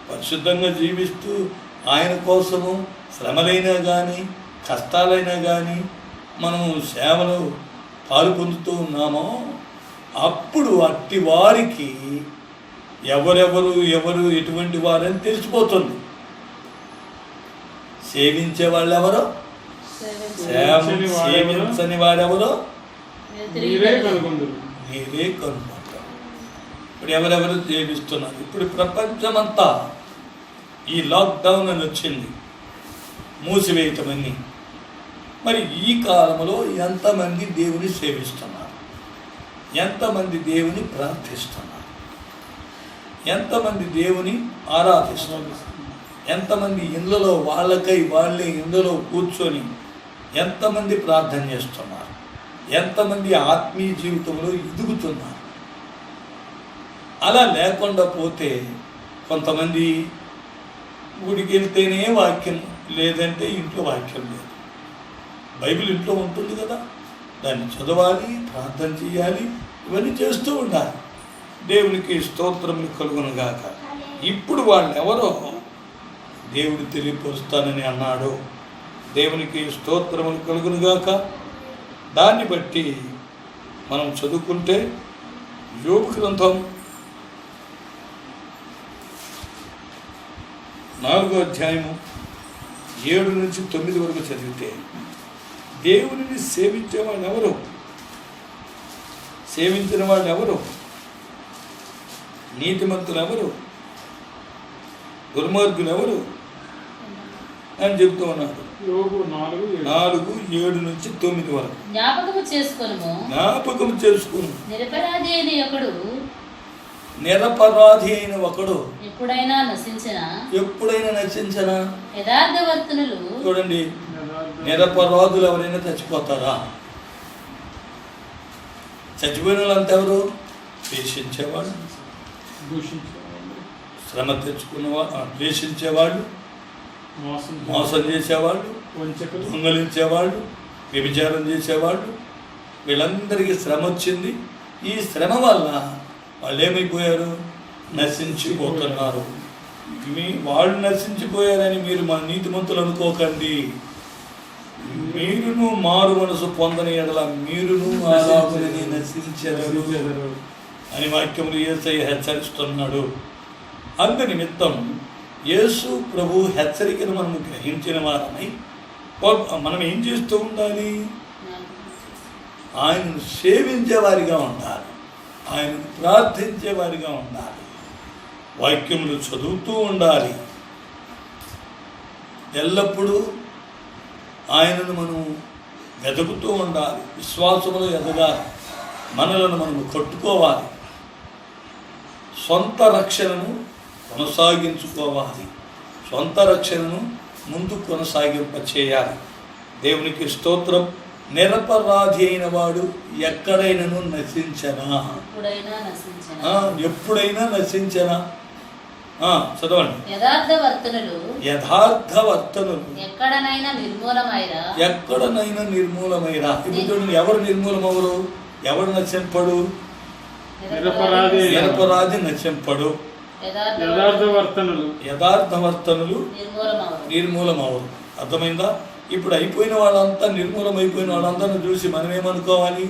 పరిశుద్ధంగా జీవిస్తూ, ఆయన కోసము శ్రమలైనా కానీ, కష్టాలైనా కానీ మనము సేవలో పాలు పొందుతూ ఉన్నామో, అప్పుడు అట్టి వారికి ఎవరు ఎటువంటి వారని తెలిసిపోతుంది. సేవించే వాళ్ళు ఎవరో, సేవించని వారెవరో మీరే కనుగొంటారు. ఇప్పుడు ఎవరెవరు సేవిస్తున్నారు? ఇప్పుడు ప్రపంచమంతా ఈ లాక్డౌన్ అని వచ్చింది, మూసివేయటమని. మరి ఈ కాలంలో ఎంతమంది దేవుని సేవిస్తున్నారు? ఎంతమంది దేవుని ప్రార్థిస్తున్నారు? ఎంతమంది దేవుని ఆరాధిస్తున్నారు? ఎంతమంది ఇళ్ళలో వాళ్ళకై వాళ్ళే ఇళ్ళలో కూర్చొని ఎంతమంది ప్రార్థన చేస్తున్నారు? ఎంతమంది ఆత్మీయ జీవితంలో ఎదుగుతున్నారు? అలా లేకుండా పోతే కొంతమంది గుడికి వెళ్తేనే వాక్యం, లేదంటే ఇంట్లో వాక్యం లేదు. బైబిల్ ఇంట్లో ఉంటుంది కదా, దాన్ని చదవాలి, ప్రార్థన చేయాలి, ఇవన్నీ చేస్తూ ఉండాలి. దేవునికి స్తోత్రములు కలుగునుగాక. ఇప్పుడు వాళ్ళు ఎవరో దేవుడు తెలియపరుస్తానని అన్నాడు. దేవునికి స్తోత్రములు కలుగునుగాక. దాన్ని బట్టి మనం చదువుకుంటే యోబు గ్రంథం 4వ అధ్యాయము 7 నుంచి 9 వరకు చదివితే, దేవునిని సేవించే వాళ్ళు ఎవరు, సేవించిన వాళ్ళు ఎవరు, నీతిమంతులు ఎవరు, దుర్మార్గులు ఎవరు అని చెబుతూ ఉన్నాడు. యోబు 4:7 నుంచి 9 వరకు. జ్ఞాపకం చేసుకును. నిరపరాధి అయిన ఒకడు ఎప్పుడైనా నశించిన యథార్థవర్తనులు. చూడండి, నిరపరాధులు ఎవరైనా చచ్చిపోతారా? చచ్చిపోయిన వాళ్ళంతా ఎవరు? ద్వేషించేవాడు, శ్రమ తెచ్చుకున్నవాడు, ద్వేషించేవాడు, మోసం చేసేవాళ్ళు, దొంగలించేవాళ్ళు, వ్యభిచారం చేసేవాళ్ళు, వీళ్ళందరికీ శ్రమ వచ్చింది. ఈ శ్రమ వల్ల వాళ్ళు ఏమైపోయారు? నశించిపోతున్నారు. వాళ్ళు నశించిపోయారని మీరు మన నీతిమంతులు అనుకోకండి. మీరును మారు మనసు పొందని ఎడల మీరును అలాగునని నశించెదరు అని వాక్యములు యేసయ్య హెచ్చరిస్తున్నాడు. అందు నిమిత్తం యేసు ప్రభు హెచ్చరికను మనం గ్రహించిన వారమై మనం ఏం చేస్తూ ఉండాలి? ఆయనను సేవించేవారిగా ఉండాలి, ఆయనను ప్రార్థించేవారిగా ఉండాలి, వాక్యములు చదువుతూ ఉండాలి. ఎల్లప్పుడూ ఆయనను మనం వెతుకుతూ ఉండాలి. విశ్వాసములో ఎదగాలి, మనలను మనము కట్టుకోవాలి, సొంత రక్షణను కొనసాగించుకోవాలి, సొంత రక్షణను ముందు కొనసాగింపచేయాలి. దేవునికి స్తోత్రం. నిరపరాధి అయిన వాడు ఎక్కడైనను నశించనా? ఎప్పుడైనా నశించనా? చదవండి. యథార్థవర్తనులు ఎక్కడనైనా నిర్మూలమైరా. ఇప్పుడు ఎవరు నిర్మూలమవరు? ఎవరు నశింపడు? నిరపరాధి నశింపడు. యథార్థవర్తనులు నిర్మూలమవరు. అర్థమైందా? ఇప్పుడు అయిపోయిన వాళ్ళంతా, నిర్మూలమైపోయిన వాళ్ళందరిని చూసి మనం ఏమనుకోవాలి?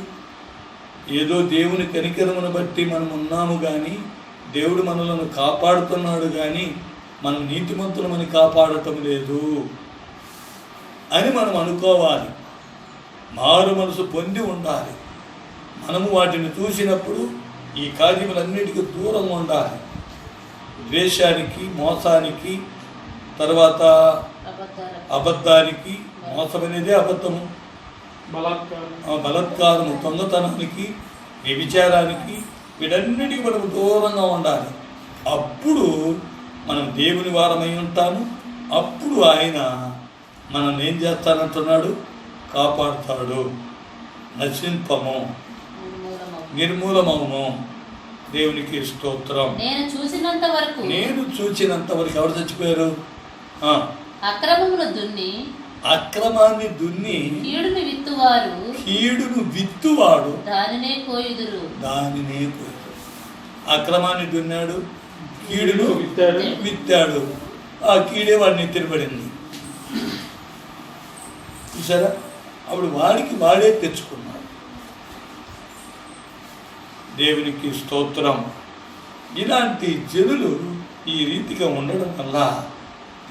ఏదో దేవుని కనికరమును బట్టి మనం ఉన్నాము కానీ, దేవుడు మనలను కాపాడుతున్నాడు కానీ మనం నీతిమంతులమని కాపాడటం లేదు అని మనం అనుకోవాలి. మారు మనసు పొంది ఉండాలి. మనము వాటిని చూసినప్పుడు ఈ కార్యములన్నిటికీ దూరంగా ఉండాలి. ద్వేషానికి, మోసానికి, తర్వాత అబద్ధానికి, మోసం అనేదే అబద్ధము, బలాత్కారము, దొంగతనానికి, వ్యభిచారానికి, వీటన్నిటికీ మనకు దూరంగా ఉండాలి. అప్పుడు మనం దేవుని వారమై ఉంటాము. అప్పుడు ఆయన మనల్ని ఏం చేస్తానంటున్నాడు? కాపాడుతాడు. నశింపము, నిర్మూలమము. దేవునికి స్తోత్రం. నేను చూసినంత వరకు ఎవరు చచ్చిపోయారు? అక్రమాన్ని దున్ని కీడును విత్తువాడు దానినే కోయుదురు. అక్రమాన్ని దున్నాడు, కీడును విత్తాడు. ఆ కీడే వాడిని ఎత్తిపడింది. చూసారా? అప్పుడు వాడికి వాడే తెచ్చుకున్నాడు. దేవునికి స్తోత్రం. ఇలాంటి జనులు ఈ రీతిగా ఉండడం వల్ల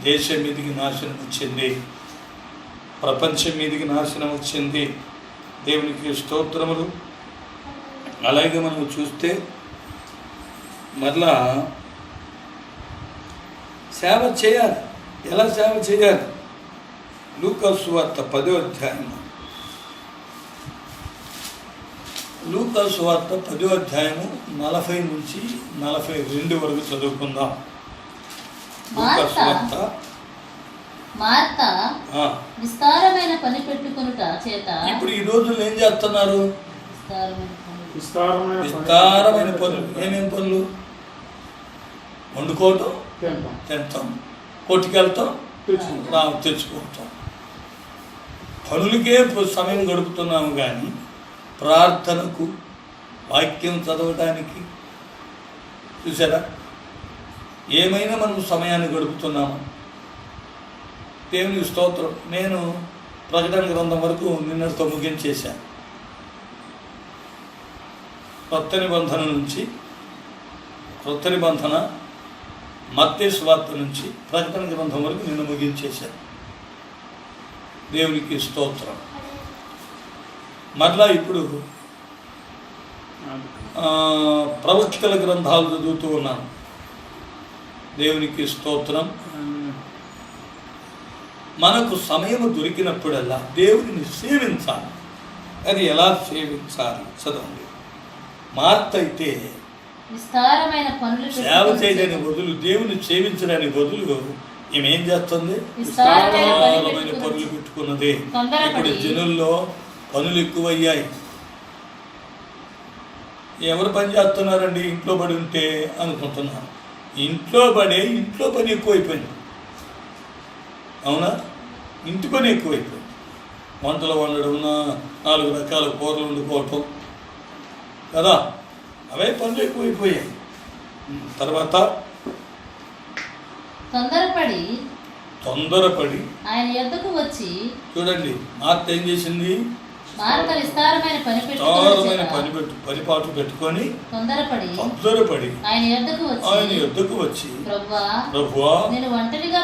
దేశం మీదకి నాశనం వచ్చింది, ప్రపంచం మీదకి నాశనం వచ్చింది. దేవునికి స్తోత్రములు. అలాగే మనం చూస్తే మరలా సేవ చేయాలి. ఎలా సేవ చేయాలి? లూకా సువార్త 10వ అధ్యాయం, లూకా సువార్త 10వ అధ్యాయము 40 నుంచి 42 వరకు చదువుకుందాం. లూకా సువార్త. విస్తారమైన పని పెట్టుకొనుట చేత ఇప్పుడు ఈ రోజుల్లో ఏం చేస్తున్నారు? విస్తారమైన పనులు. ఏమేం పనులు? వండుకోవటం, తింటాం, కొట్టుకెళ్తాం, తెచ్చుకోవటం. పనులకే సమయం గడుపుతున్నాము కానీ ప్రార్థనకు, వాక్యం చదవటానికి, చూసారా, ఏమైనా మనం సమయాన్ని గడుపుతున్నాము. దేవునికి స్తోత్రం. నేను ప్రకటన గ్రంథం వరకు నిన్నటితో ముగించేశాను. కొత్త నిబంధన మత్తయి సువార్త నుంచి ప్రకటన గ్రంథం వరకు నిన్న ముగించేశాను. దేవునికి స్తోత్రం. మరలా ఇప్పుడు ప్రవక్తల గ్రంథాలు చదువుతూ ఉన్నాను. దేవునికి స్తోత్రం. మనకు సమయం దొరికినప్పుడల్లా దేవుడిని సేవించాలి. అది ఎలా సేవించాలి చదవండి. మార్త అయితే విస్తారమైన పనులు సేవ చేయడానికి బదులు, దేవుని సేవించడానికి బదులు ఏం చేస్తుంది? విస్తారమైన పనులు పెట్టుకున్నది. ఇప్పుడు జనుల్లో పనులు ఎక్కువయ్యాయి. ఎవరు పని చేస్తున్నారండి? ఇంట్లో పడి ఉంటే అనుకుంటున్నారు. ఇంట్లో పని ఎక్కువైపోయింది. అవునా? ఇంటి పని ఎక్కువైపోయింది. వంటలు వండడం, 4 రకాల కూరలు వండుకోవటం కదా, అవే పనులు ఎక్కువైపోయాయి. తర్వాత తొందరపడి ఆయన యొద్దకు వచ్చి, చూడండి మార్త ఏం చేసింది? పరిపాటు పెట్టుకొని తొందరపడి ఆయన యొద్దకు వచ్చి, ప్రభువా నేను ఒంటరిగా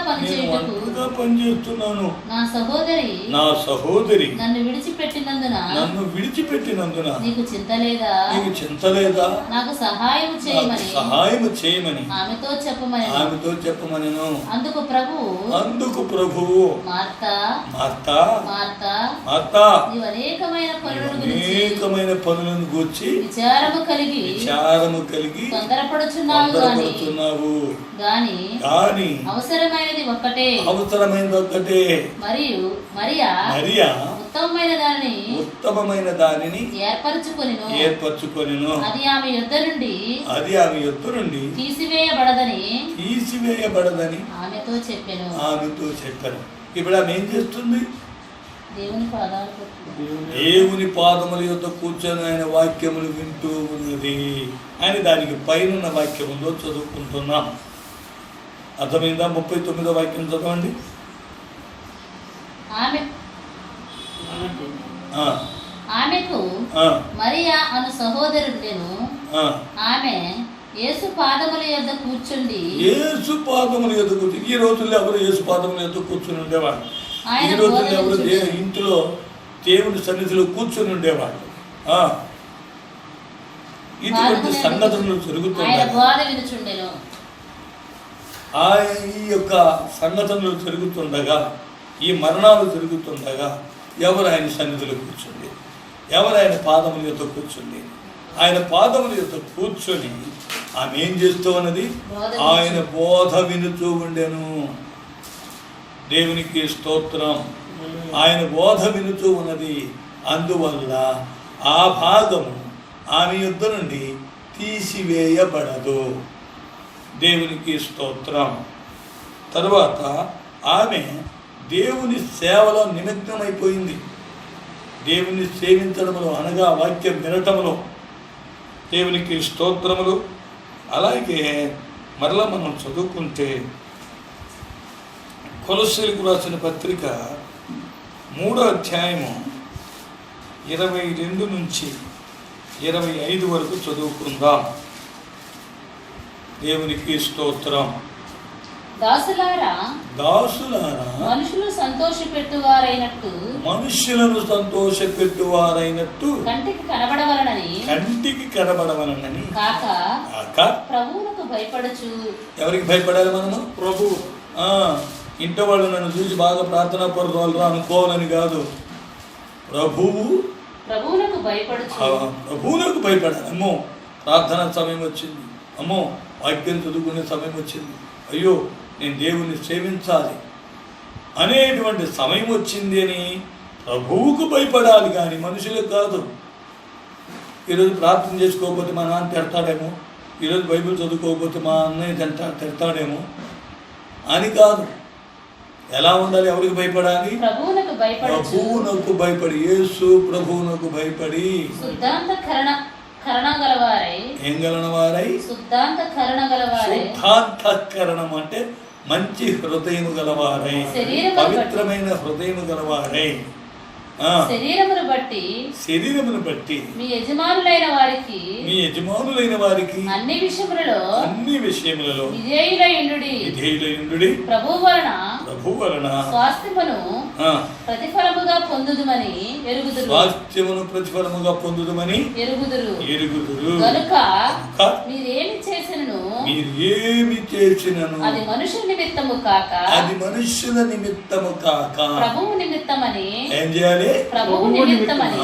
పనిచేస్తున్నాను, నా సహోదరి నన్ను విడిచిపెట్టినందున నీకు చింత లేదా? నాకు సహాయం చేయమని ఆమెతో చెప్పమని. అందుకు ప్రభువు మార్తా నీవు అనేకమైన పనులను గూర్చి విచారము కలిగి తొందరపడుచున్నావు గాని అవసరమైనది ఒక్కటే. మరియు మరియా ఉత్తమమైన దానిని ఏర్పరచుకొనెను. అది ఆమె యొద్ద నుండి తీసివేయబడదని ఆమెతో చెప్పాను. ఇప్పుడు ఆమె ఏం చేస్తుంది? దేవుని పాదముల యొద్ద కూర్చొని ఆయన వాక్యములు వింటూ ఉన్నది. ఆయన దానికి పైన వాక్యములో చదువుకుంటున్నాం. అర్థమైందా? 39వ వాక్యం చదవండి. ఆమెకు మరియా అను సహోదరుడెను. ఆమె యేసు పాదముల యొద్ద కూర్చుండి. ఈ రోజుల్లో ఎవరు యేసు పాదముల యొద్ద కూర్చుని ఉండేవాడు? ఈ రోజుల్లో ఎవరు ఇంట్లో దేవుని సన్నిధిలో కూర్చొని ఉండేవాడు? ఇటువంటి సంగతులు ఈ యొక్క సంఘటనలు జరుగుతుండగా, ఈ మరణాలు జరుగుతుండగా ఎవరు ఆయన సన్నిధిలో కూర్చుండి, ఎవరు ఆయన పాదముల యొద్ద కూర్చుండి, ఆయన పాదముల యొద్ద కూర్చొని ఆమె ఏం చేస్తూ ఉన్నది? ఆయన బోధ వినుతూ ఉండెను. దేవునికి స్తోత్రం. ఆయన బోధ వినుతూ ఉన్నది. అందువల్ల ఆ భాగము ఆమె యొద్ద నుండి తీసివేయబడదు. దేవునికి స్తోత్రం. తరువాత ఆమె దేవుని సేవలో నిమగ్నమైపోయింది. దేవుని సేవించడంలో, అనగా వాక్యం వినటంలో. దేవునికి స్తోత్రములు. అలాగే మరలా మనం చదువుకుంటే కొలస్సీలకు రాసిన పత్రిక 3వ అధ్యాయము 22 నుంచి 25 వరకు చదువుకుందాం. దేవునికి స్తోత్రం. దాసులారా మనుషులను సంతోషపెట్టువారైనట్టు కంటికి కనబడవలనని కాక ప్రభువులకు భయపడచ్చు. ఎవరికి భయపడాలి మనము? ప్రభు. ఇంటి వాళ్ళు నన్ను చూసి బాగా ప్రార్థనా పరులు అనుకోవాలని కాదు. ప్రభువులకు భయపడాలి. అమ్మో ప్రార్థనా సమయం వచ్చింది, అమ్మో వాక్యం చదువుకునే సమయం వచ్చింది, అయ్యో నేను దేవుణ్ణి సేవించాలి అనేటువంటి సమయం వచ్చింది అని ప్రభువుకు భయపడాలి, కానీ మనుషులకు కాదు. ఈరోజు ప్రార్థన చేసుకోకపోతే మా నాన్న తిడతాడేమో, ఈరోజు బైబిల్ చదువుకోకపోతే మా అన్నయ్య తిడతాడేమో అని కాదు. ఎలా ఉండాలి? ఎవరికి భయపడాలి? ప్రభువునకు భయపడి, యేసు ప్రభువునకు భయపడి ఏం గలనవారై, శుద్ధాంతఃకరణం అంటే మంచి హృదయము గలవారై, పవిత్రమైన హృదయము గలవారై, శరీరమును బట్టి మీ యజమానులైన వారికి అన్ని విషయములలో విధేయులై ఉండుడి. ప్రభువు వలన స్వాస్థ్యమును ప్రతిఫలముగా పొందుదుమని ఎరుగుదురు. స్వాస్థ్యమును ప్రతిఫలముగా పొందుదుమని ఎరుగుదురు. కనుక మీరేమి చేసినను అది మనుషుల నిమిత్తము కాక ప్రభువు నిమిత్తమని. ఏం చేయాలి? ప్రభువు నిమిత్తమని.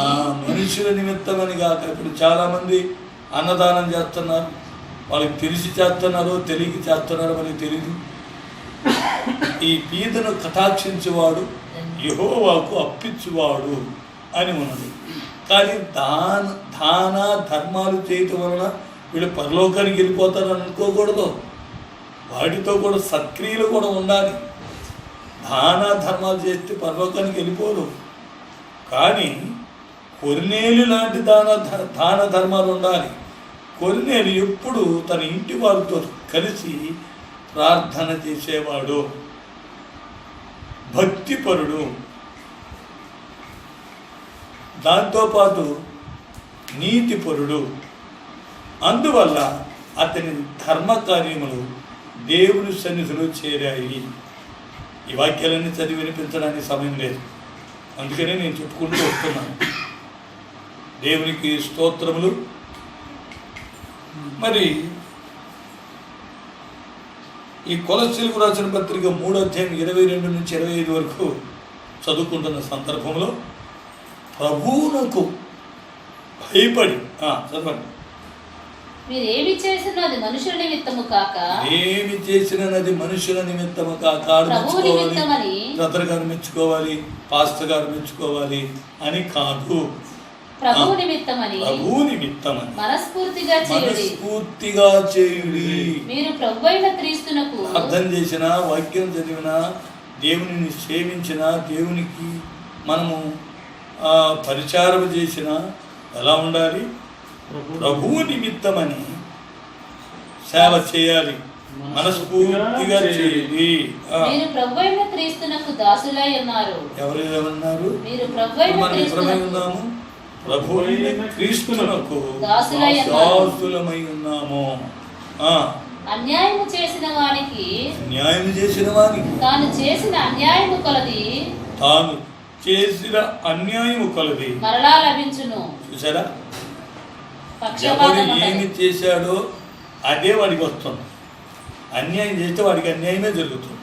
మనుషుల నిమిత్తమని కాక. ఇప్పుడు చాలా మంది అన్నదానం చేస్తున్నారు, వాళ్ళకి తెలిసి చేస్తున్నారో తెలియక చేస్తున్నారో మనకి తెలియదు. ఈ పీదను కటాక్షించేవాడు యెహోవాకు అప్పించువాడు అని ఉన్నది. కానీ దాన ధర్మాలు చేయటం వలన వీళ్ళు పరలోకానికి వెళ్ళిపోతారని అనుకోకూడదు. వాటితో కూడా సత్క్రియలు కూడా ఉండాలి. దాన ధర్మాలు చేస్తే పరలోకానికి వెళ్ళిపోదు. కానీ కొర్నేలు లాంటి దాన ధర్మాలు ఉండాలి. కొర్నేలు ఎప్పుడు తన ఇంటి వారితో కలిసి ప్రార్థన చేసేవాడు, భక్తిపరుడు, దాంతోపాటు నీతిపరుడు. అందువల్ల అతని ధర్మకార్యములు దేవుని సన్నిధిలో చేరాయి. ఈ వాక్యాలన్నీ చదివి వినిపించడానికి సమయం లేదు, అందుకనే నేను చెప్పుకుంటూ వస్తున్నాను. దేవునికి స్తోత్రములు. మరి ఈ కొలస్సీలకు రాసిన పత్రిక 3వ అధ్యాయం 22 నుంచి 25 వరకు చదువుకుంటున్న సందర్భంలో ప్రభువునకు భయపడి చదవండి. ఏమి చేసినది మనుషుల నిమిత్తము కాక బ్రదర్ గారు మెచ్చుకోవాలి, పాస్టర్ గారు మెచ్చుకోవాలి అని కాదు, ప్రభువు నిమిత్తమని మనస్ఫూర్తిగా చేయుడి. మీరు ప్రభువైన క్రీస్తునకు అర్థం చేసిన, వాక్యం చదివిన, దేవునిని సేవించిన, దేవునికి మనము పరిచారం చేసిన ఎలా ఉండాలి? ప్రభువు నిమిత్తమని సేవ చేయాలి, మనస్ఫూర్తిగా చేయాలి. మీరు ప్రభువైన క్రీస్తునకు దాసులై ఉన్నారు. ఎవరు ఏమన్నారు? మీరు ప్రభువైన ఉన్నాము, ప్రభువైన క్రీస్తునకు దాసులమై ఉన్నాము. అన్యాయము చేసిన వానికి తాను చేసిన అన్యాయము కొలది మరలా లభించును. చూసారా? ఎవరు ఏమి చేశాడో అదే వాడికి వస్తుంది. అన్యాయం చేస్తే వాడికి అన్యాయమే జరుగుతుంది.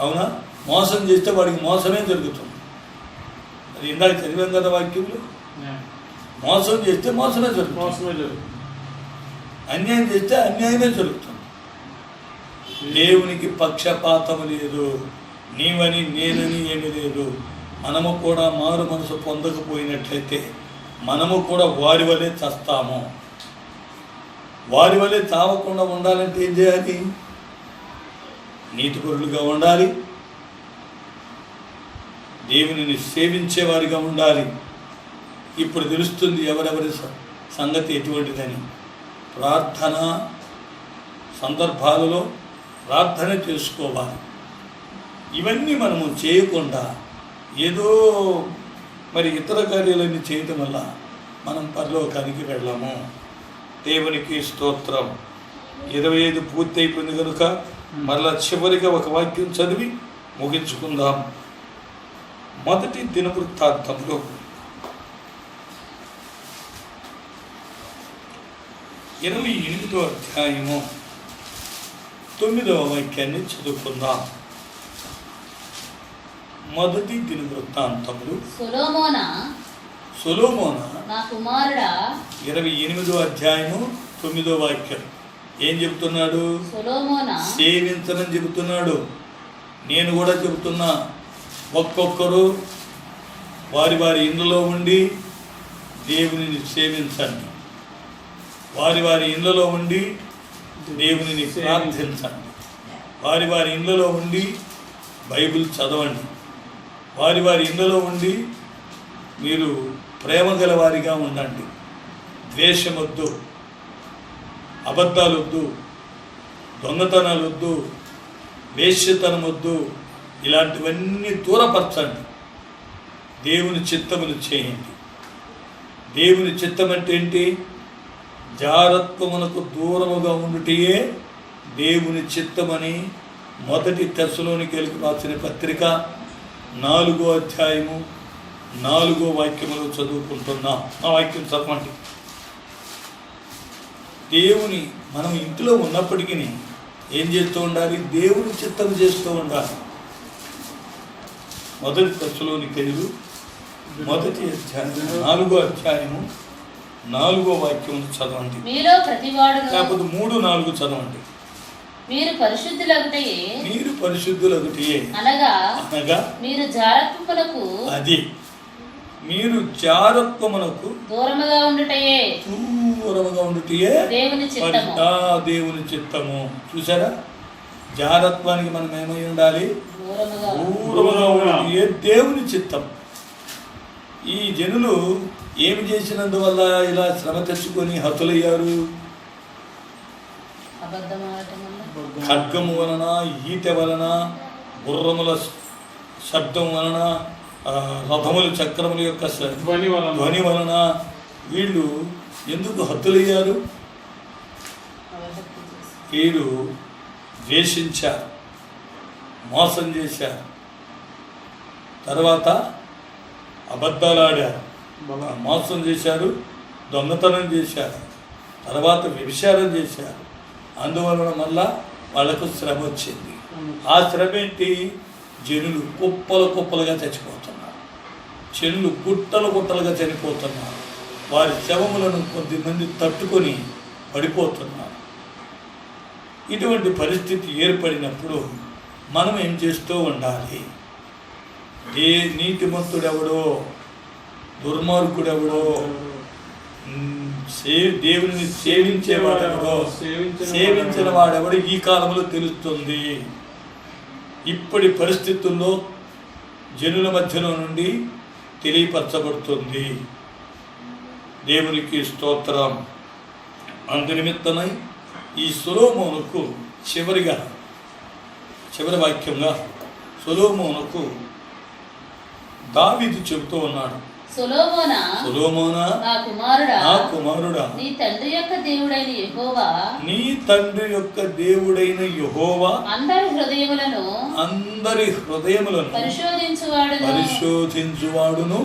అవునా? మోసం చేస్తే వాడికి మోసమే జరుగుతుంది. అది ఇందాక చదివాం కదా వాక్యంలో. మోసం చేస్తే మోసమే జరుగుతుంది, అన్యాయం చేస్తే అన్యాయమే జరుగుతుంది. దేవునికి పక్షపాతము లేదు, నీవని నేనని ఏమీ లేదు. మనము కూడా మారు మనసు పొందకపోయినట్లయితే మనము కూడా వారి వలె చస్తాము. వారి వలె చావకుండా ఉండాలంటే ఏం చేయాలి? నీతిపరులుగా ఉండాలి, దేవునిని సేవించేవారిగా ఉండాలి. ఇప్పుడు తెలుస్తుంది ఎవరెవరి సంగతి ఎటువంటిదని. ప్రార్థన సందర్భాలలో ప్రార్థన చేసుకోవాలి. ఇవన్నీ మనము చేయకుండా ఏదో మరి ఇతర కార్యాలన్నీ చేయటం వల్ల మనం పరలోకానికి వెళ్ళాము. దేవునికి స్తోత్రం. 25 పూర్తి అయిపోయింది కనుక మరలా చివరిగా ఒక వాక్యం చదివి ముగించుకుందాం. మొదటి దినవృత్తాంతంలో 28వ అధ్యాయము 9వ వాక్యాన్ని చదువుకుందాం. మొదటి దినవృత్తాంతములు సొలొమోనా నా కుమారుడా 28వ అధ్యాయము 9వ వాక్యం ఏం చెబుతున్నాడు? సొలొమోనా సేవించమని చెబుతున్నాడు. నేను కూడా చెబుతున్నా, ఒక్కొక్కరు వారి వారి ఇళ్ళలో ఉండి దేవునిని సేవించండి. వారి వారి ఇళ్ళలో ఉండి దేవునిని ప్రార్థించండి. వారి వారి ఇళ్ళలో ఉండి బైబిల్ చదవండి. వారి వారి ఇళ్ళలో ఉండి మీరు ప్రేమ గల వారిగా ఉండండి. ద్వేషమొద్దు, అబద్ధాలొద్దు, దొంగతనాలొద్దు, వేశ్యతనమొద్దు. ఇలాంటివన్నీ దూరపరచండి. దేవుని చిత్తమును చేయండి. దేవుని చిత్తం అంటే ఏంటి? జారత్వమునకు దూరముగా ఉండుటయే దేవుని చిత్తమని మొదటి తెస్సలోనికీయులకు రాసిన పత్రిక 4వ అధ్యాయము 4వ వాక్యములో చదువుకుంటున్నాం. ఆ వాక్యం చదవండి. దేవుని మనం ఇంట్లో ఉన్నప్పటికీ ఏం చేస్తూ ఉండాలి? దేవుని చిత్తం చేస్తూ ఉండాలి. 1 తెస్సలోనికీయులు 1వ అధ్యాయం 4వ అధ్యాయము 4వ వాక్యం చదవండి. మీలో ప్రతివాడు లేకపోతే 3, 4 చదవండి. మీరు పరిశుద్ధులగుటయే అనగా మీరు జారత్వమునకు మీరు జారత్వమునకు దూరముగా ఉండుటయే దేవుని చిత్తము. చూసారా? జారత్వానికి మనం ఏమై ఉండాలి? దూరముగా ఉండుటయే దేవుని చిత్తం. ఈ జనులు ఏమి చేసినందువల్ల ఇలా శ్రమ తెచ్చుకొని హతులయ్యారు? ఖడ్గము వలన, ఈట వలన, గుర్రముల శబ్దం వలన, రథముల చక్రముల యొక్క ధ్వని వలన వీళ్ళు ఎందుకు హతులయ్యారు? వీళ్ళు ద్వేషించారు, మోసం చేశారు, తర్వాత అబద్ధాలాడారు, మోసం చేశారు, దొంగతనం చేశారు, తర్వాత వ్యభిచారం చేశారు. అందువలన మళ్ళా వాళ్ళకు శ్రమ వచ్చింది. ఆ శ్రమ ఏంటి? జనులు కుప్పలుగా చచ్చిపోతున్నారు, జనులు గుట్టలుగా చనిపోతున్నారు. వారి శవములను కొద్దిమంది తట్టుకొని పడిపోతున్నారు. ఇటువంటి పరిస్థితి ఏర్పడినప్పుడు మనం ఏం చేస్తూ ఉండాలి? నీతిమంతుడెవడో, దుర్మార్గుడెవడో, దేవుని సేవించేవాడెవడో, సేవించిన వాడెవడో ఈ కాలంలో తెలుస్తుంది. ఇప్పటి పరిస్థితుల్లో జనుల మధ్యలో నుండి తెలియపరచబడుతుంది. దేవునికి స్తోత్రం. అందునిమిత్తమై ఈ సొలొమోనుకు చివరి వాక్యంగా సొలొమోనుకు దావీదు చెబుతూ ఉన్నాడు. సొలొమోనా, నా కుమారుడా, నీ తండ్రి యొక్క దేవుడైన యెహోవా అందరి హృదయములను పరిశోధించువాడును,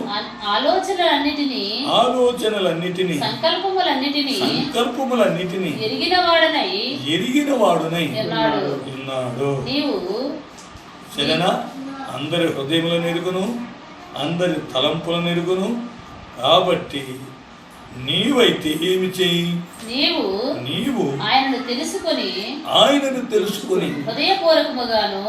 ఆలోచనలన్నిటినీ సంకల్పములన్నిటినీ ఎరిగిన వాడునై ఉన్నాడు. సరేనా? అందరి హృదయములను ఎరుగును, అందరి తలంపులను ఎరుగును. కాబట్టి నీవైతే ఏమి చెయ్యి? నీవు ఆయనను తెలుసుకొని హృదయపూర్వకముగాను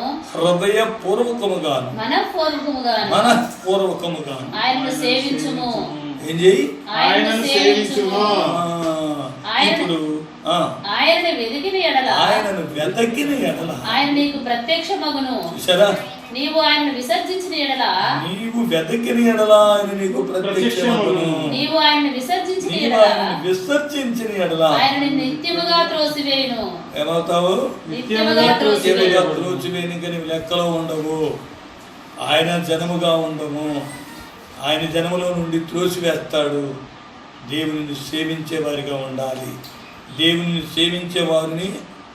మనఃపూర్వకముగాను ఆయనను సేవించుము. ఏం చెయ్యి? ఇప్పుడు ఆయనను వెతికిన ఎడల ఆయన నీకు ప్రత్యక్షమగును. చూసారా? నీవు ఆయనను విసర్జించిన ఎడల ఆయన నీకు ప్రత్యక్షమగును. నీవు ఆయనను విసర్జించిన ఎడల ఆయన నిత్యముగా త్రోసివేయును. ఏమవుతావు? నిత్యముగా త్రోసివేయను. కానీ లెక్కలో ఉండవు. ఆయన జనముగా ఉండము. ఆయన జనములో నుండి త్రోసివేస్తాడు. దేవుని సేవించే వారిగా ఉండాలి. దేవుని సేవించే వారిని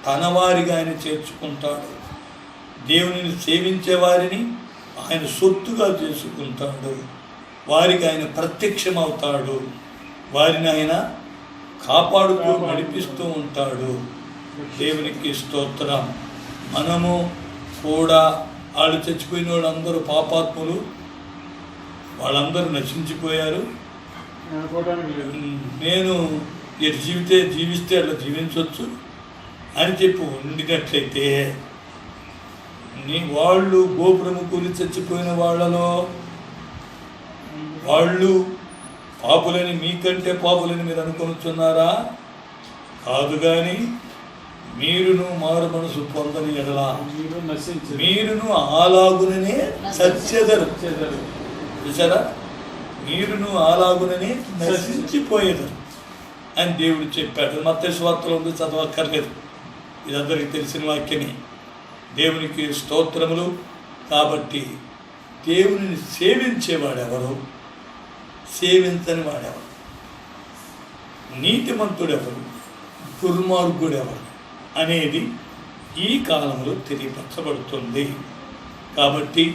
తన వారిగా ఆయన చేర్చుకుంటాడు. దేవుని సేవించే వారిని ఆయన సొత్తుగా చేసుకుంటాడు. వారికి ఆయన ప్రత్యక్షమవుతాడు. వారిని ఆయన కాపాడుతూ నడిపిస్తూ ఉంటాడు. దేవునికి స్తోత్రం. మనము కూడా వాళ్ళు చచ్చిపోయిన వాళ్ళందరూ పాపాత్ములు, వాళ్ళందరూ నశించిపోయారు. నేను ఎటు జీవిస్తే అట్లా జీవించవచ్చు అని చెప్పి ఉండినట్లయితే వాళ్ళు గోపురము కూలి చచ్చిపోయిన వాళ్ళలో వాళ్ళు పాపులని, మీకంటే పాపులని మీరు అనుకొనుచున్నారా? కాదు. కానీ మీరును మారు మనసు పొందని ఎడలా మీరును అలాగుననే చచ్చెదరు. చూసారా? మీరును అలాగుననే నశించిపోయేదరు అని దేవుడు చెప్పాడు. మత్తయి సువార్తలో ఉంది, చదవక్కర్లేదు. ఇది అందరికీ తెలిసిన వాక్యమే. దేవునికి స్తోత్రములు. కాబట్టి దేవుని సేవించేవాడెవరు, సేవించని వాడెవరు, నీతిమంతుడెవరు, దుర్మార్గుడెవరు అనేది ఈ కాలంలో తెలియపరచబడుతుంది. కాబట్టి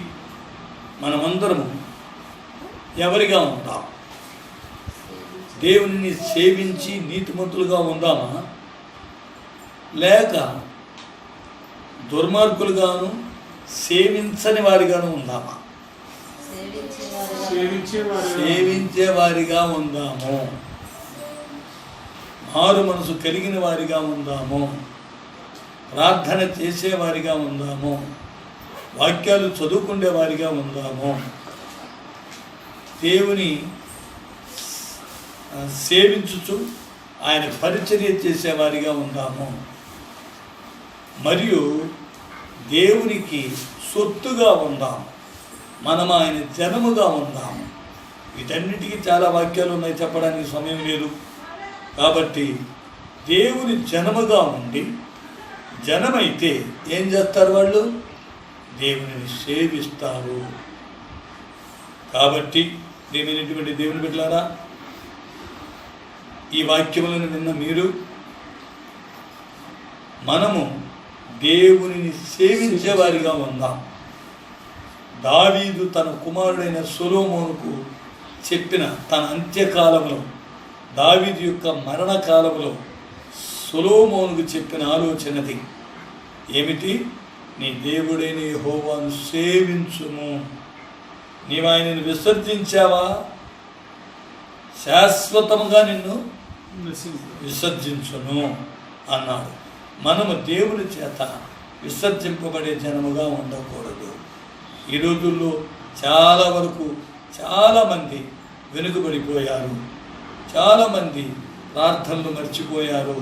మనమందరము ఎవరిగా ఉందాం? దేవునిని సేవించి నీతిమంతులుగా ఉందామా, లేక దుర్మార్గులుగాను సేవించని వారిగాను ఉందామా? సేవించే వారిగా ఉందాము. మారు మనసు కలిగిన వారిగా ఉందాము. ప్రార్థన చేసేవారిగా ఉందాము. వాక్యాలు చదువుకునే వారిగా ఉందాము. దేవుని సేవించుచు ఆయన పరిచర్య చేసేవారిగా ఉందాము. మరియు దేవునికి సొత్తుగా ఉందాము. మనం ఆయన జనముగా ఉందాము. వీటన్నిటికీ చాలా వాక్యాలు ఉన్నాయి, చెప్పడానికి సమయం లేదు. కాబట్టి దేవుని జనముగా ఉండి, జనమైతే ఏం చేస్తారు? వాళ్ళు దేవునిని సేవిస్తారు. కాబట్టి దేవుని బిడ్డలారా, ఈ వాక్యములను విన్న మీరు, మనము దేవునిని సేవించేవారిగా ఉందాం. దావీదు తన కుమారుడైన సొలొమోనుకు చెప్పిన తన అంత్యకాలంలో, దావీదు యొక్క మరణకాలంలో సొలొమోనుకు చెప్పిన ఆలోచనది ఏమిటి? నీ దేవుడైన యెహోవాను సేవించుము. నీవు ఆయనను విసర్జించావా, శాశ్వతంగా నిన్ను విసర్జించును అన్నాడు. మనము దేవుని చేత విసర్జింపబడే జనముగా ఉండకూడదు. ఈ రోజుల్లో చాలా వరకు చాలామంది వెనుకబడిపోయారు. చాలామంది ప్రార్థనలు మర్చిపోయారు.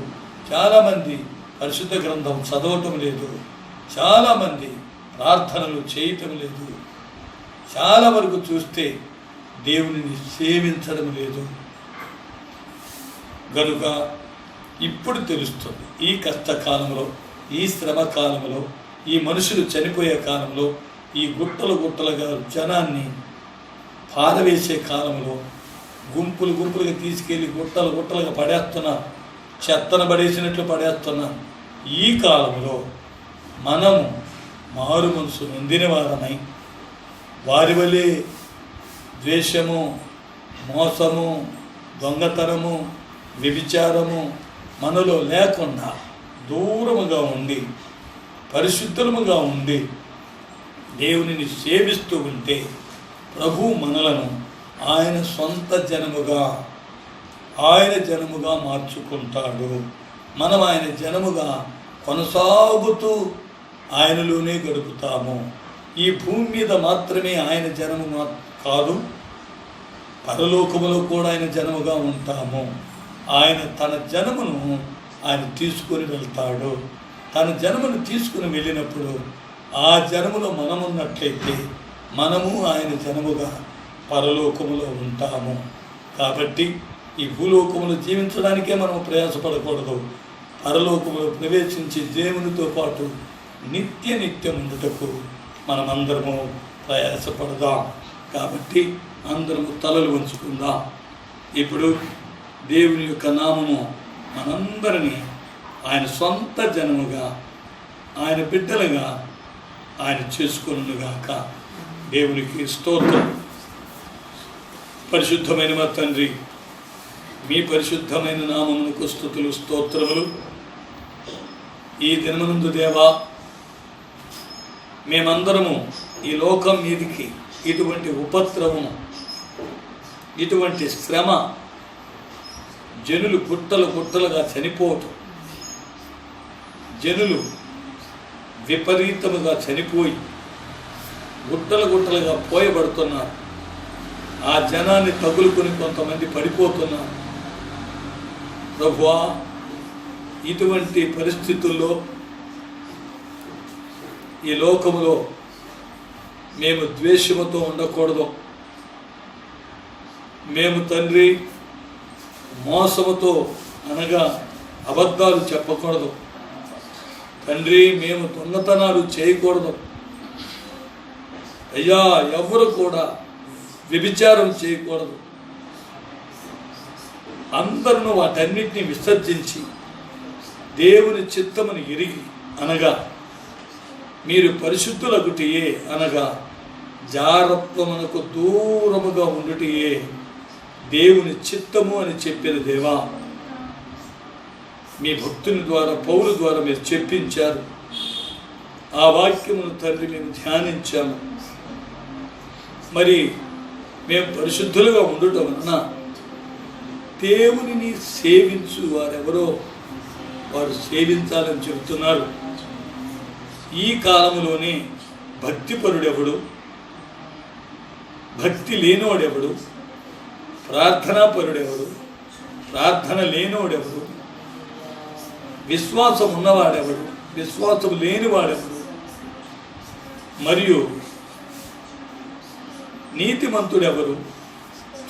చాలామంది పరిశుద్ధ గ్రంథం చదవటం లేదు. చాలామంది ప్రార్థనలు చేయటం లేదు. చాలా వరకు చూస్తే దేవునిని సేవించడం లేదు. గనుక ఇప్పుడు తెలుస్తుంది, ఈ కష్టకాలంలో, ఈ శ్రమ కాలంలో, ఈ మనుషులు చనిపోయే కాలంలో, ఈ గుట్టలుగా జనాన్ని పారవేసే కాలంలో, గుంపులు గుంపులుగా తీసుకెళ్ళి గుట్టలుగా పడేస్తున్నారు, చెత్తను పడేసినట్లు పడేస్తున్నారు. ఈ కాలంలో మనము మారు మనసు నొందిన వారమై, వారి వలె ద్వేషము, మోసము, దొంగతనము, వ్యభిచారము మనలో లేకుండా దూరముగా ఉండి, పరిశుద్ధముగా ఉండి దేవునిని సేవిస్తూ ఉంటే ప్రభు మనలను ఆయన సొంత జనముగా, ఆయన జనముగా మార్చుకుంటాడు. మనం ఆయన జనముగా కొనసాగుతూ ఆయనలోనే గడుపుతాము. ఈ భూమి మీద మాత్రమే ఆయన జనము కాదు, పరలోకములో కూడా ఆయన జనముగా ఉంటాము. ఆయన తన జనమును ఆయన తీసుకొని వెళ్తాడు. తన జనమును తీసుకుని వెళ్ళినప్పుడు ఆ జనములో మనమున్నట్లయితే మనము ఆయన జనముగా పరలోకములో ఉంటాము. కాబట్టి ఈ భూలోకములో జీవించడానికే మనం ప్రయాసపడకూడదు. పరలోకములో ప్రవేశించి దేవునితో పాటు నిత్యం ఉండుటకు మనమందరము ప్రయాసపడదాం. కాబట్టి అందరము తలలు వంచుకుందాం. ఇప్పుడు దేవుని యొక్క నామము మనందరినీ ఆయన సొంత జనముగా, ఆయన బిడ్డలుగా ఆయన చేసుకొనుగాక. దేవునికి స్తోత్రం. పరిశుద్ధమైన మా తండ్రి, మీ పరిశుద్ధమైన నామమునకు స్తుతులు, స్తోత్రములు. ఈ దినమునందు దేవా, మేమందరము ఈ లోకం మీదికి ఇటువంటి ఉపద్రవము, ఇటువంటి శ్రమ, జనులు గుట్టలుగా చనిపోవటం, జనులు విపరీతముగా చనిపోయి గుట్టలుగా పోయబడుతున్నారు. ఆ జనాన్ని తగులుకొని కొంతమంది పడిపోతున్నారు. ప్రభువా, ఇటువంటి పరిస్థితుల్లో ఈ లోకములో మేము ద్వేషముతో ఉండకూడదు. మేము తండ్రి మోసముతో, అనగా అబద్ధాలు చెప్పకూడదు. తండ్రి, మేము దొంగతనాలు చేయకూడదు. అయ్యా, ఎవరు కూడా వ్యభిచారం చేయకూడదు. అందరూ వాటన్నిటిని విసర్జించి దేవుని చిత్తమును ఎరిగి, అనగా మీరు పరిశుద్ధులగుటియే, అనగా జారత్వమునకు దూరముగా ఉండుటయే దేవుని చిత్తము అని చెప్పిన దేవా, మీ భక్తుని ద్వారా పౌలు ద్వారా మీరు చెప్పించారు. ఆ వాక్యమును తండ్రి మేము ధ్యానించాము. మరి మేము పరిశుద్ధులుగా ఉండటం వలన దేవునిని సేవించు వారెవరో వారు సేవించాలని చెబుతున్నారు. ఈ కాలంలోనే భక్తిపరుడెవడు, భక్తి లేనివాడెవడు, ప్రార్థనాపరుడెవడు, ప్రార్థన లేనివాడెవడు, విశ్వాసం ఉన్నవాడెవడు, విశ్వాసం లేనివాడెవడు, మరియు నీతిమంతుడెవరు,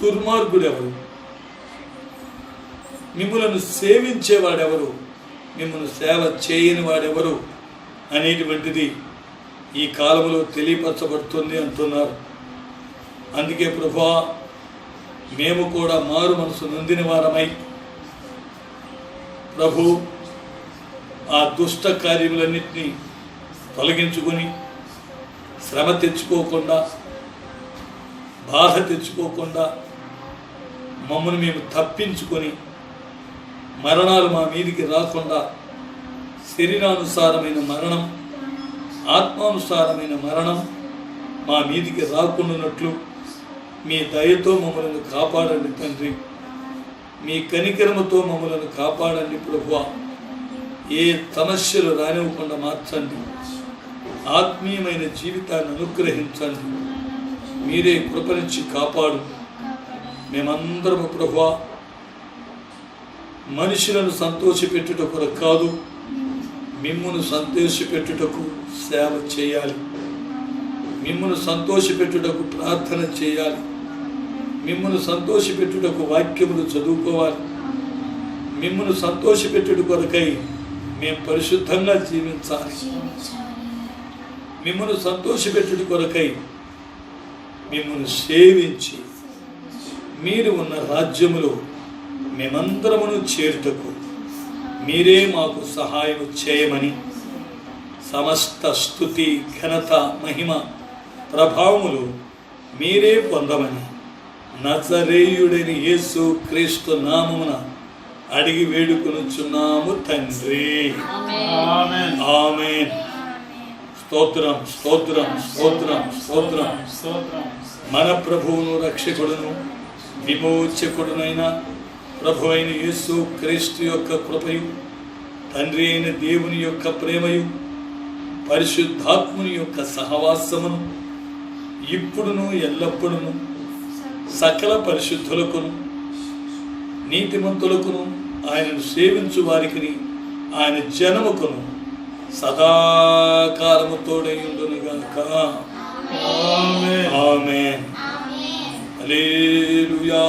దుర్మార్గుడెవరు, మిమ్ములను సేవించేవాడెవరు, మిమ్మల్ని సేవ చేయని వాడెవరు అనేటువంటిది ఈ కాలంలో తెలియపరచబడుతుంది అంటున్నారు. అందుకే ప్రభువా, మేము కూడా మారు మనసు నొందిన వారమై ప్రభు ఆ దుష్ట కార్యములన్నింటినీ తొలగించుకొని శ్రమ తెచ్చుకోకుండా, బాధ తెచ్చుకోకుండా మమ్మల్ని మేము తప్పించుకొని మరణాలు మా మీదికి రాకుండా శరీరానుసారమైన మరణం, ఆత్మానుసారమైన మరణం మా మీదికి రాకుండానట్లు మీ దయతో మమ్మల్ని కాపాడండి తండ్రి. మీ కనికరముతో మమ్మల్ని కాపాడండి ప్రభువా. ఏ సమస్యలు రానివ్వకుండా మార్చండి. ఆత్మీయమైన జీవితాన్ని అనుగ్రహించండి. మీరే కృపనిచ్చి కాపాడు. మేమందరము ప్రభువా మనుషులను సంతోషపెట్టుటకు కాదు, మిమ్మును సంతోషపెట్టుటకు సేవ చేయాలి. మిమ్మును సంతోషపెట్టుటకు ప్రార్థన చేయాలి. మిమ్మును సంతోషపెట్టుటకు వాక్యములు చదువుకోవాలి. మిమ్మును సంతోషపెట్టుట కొరకై మేము పరిశుద్ధంగా జీవించాలి. మిమ్మును సంతోషపెట్టుట కొరకై మిమ్మును సేవించి మీరు ఉన్న రాజ్యములో మేమందరమును చేరుటకు మీరే మాకు సహాయం చేయమని, సమస్త స్తుతి, ఘనత, మహిమ, ప్రభావములు మీరే పొందమని నజరేయుడైన యేసు క్రీస్తు నామమున అడిగి వేడుకొనుచున్నాము తండ్రి. ఆమేన్. ఆమేన్. స్తోత్రం, స్తోత్రం, స్తోత్రం, స్తోత్రం. స్తోత్రం. మన ప్రభువును రక్షకుడును విమోచకుడునైన ప్రభు అయిన యేసు క్రీస్తు యొక్క కృపయు, తండ్రి అయిన దేవుని యొక్క ప్రేమయు, పరిశుద్ధాత్ముని యొక్క సహవాసమును ఇప్పుడును ఎల్లప్పుడును సకల పరిశుద్ధులకును నీతిమంతులకును ఆయనను సేవించు వారికి ఆయన జనముకును సదాకాలము తోడైయుండునుగాక. ఆమేన్. ఆమేన్. హల్లెలూయా.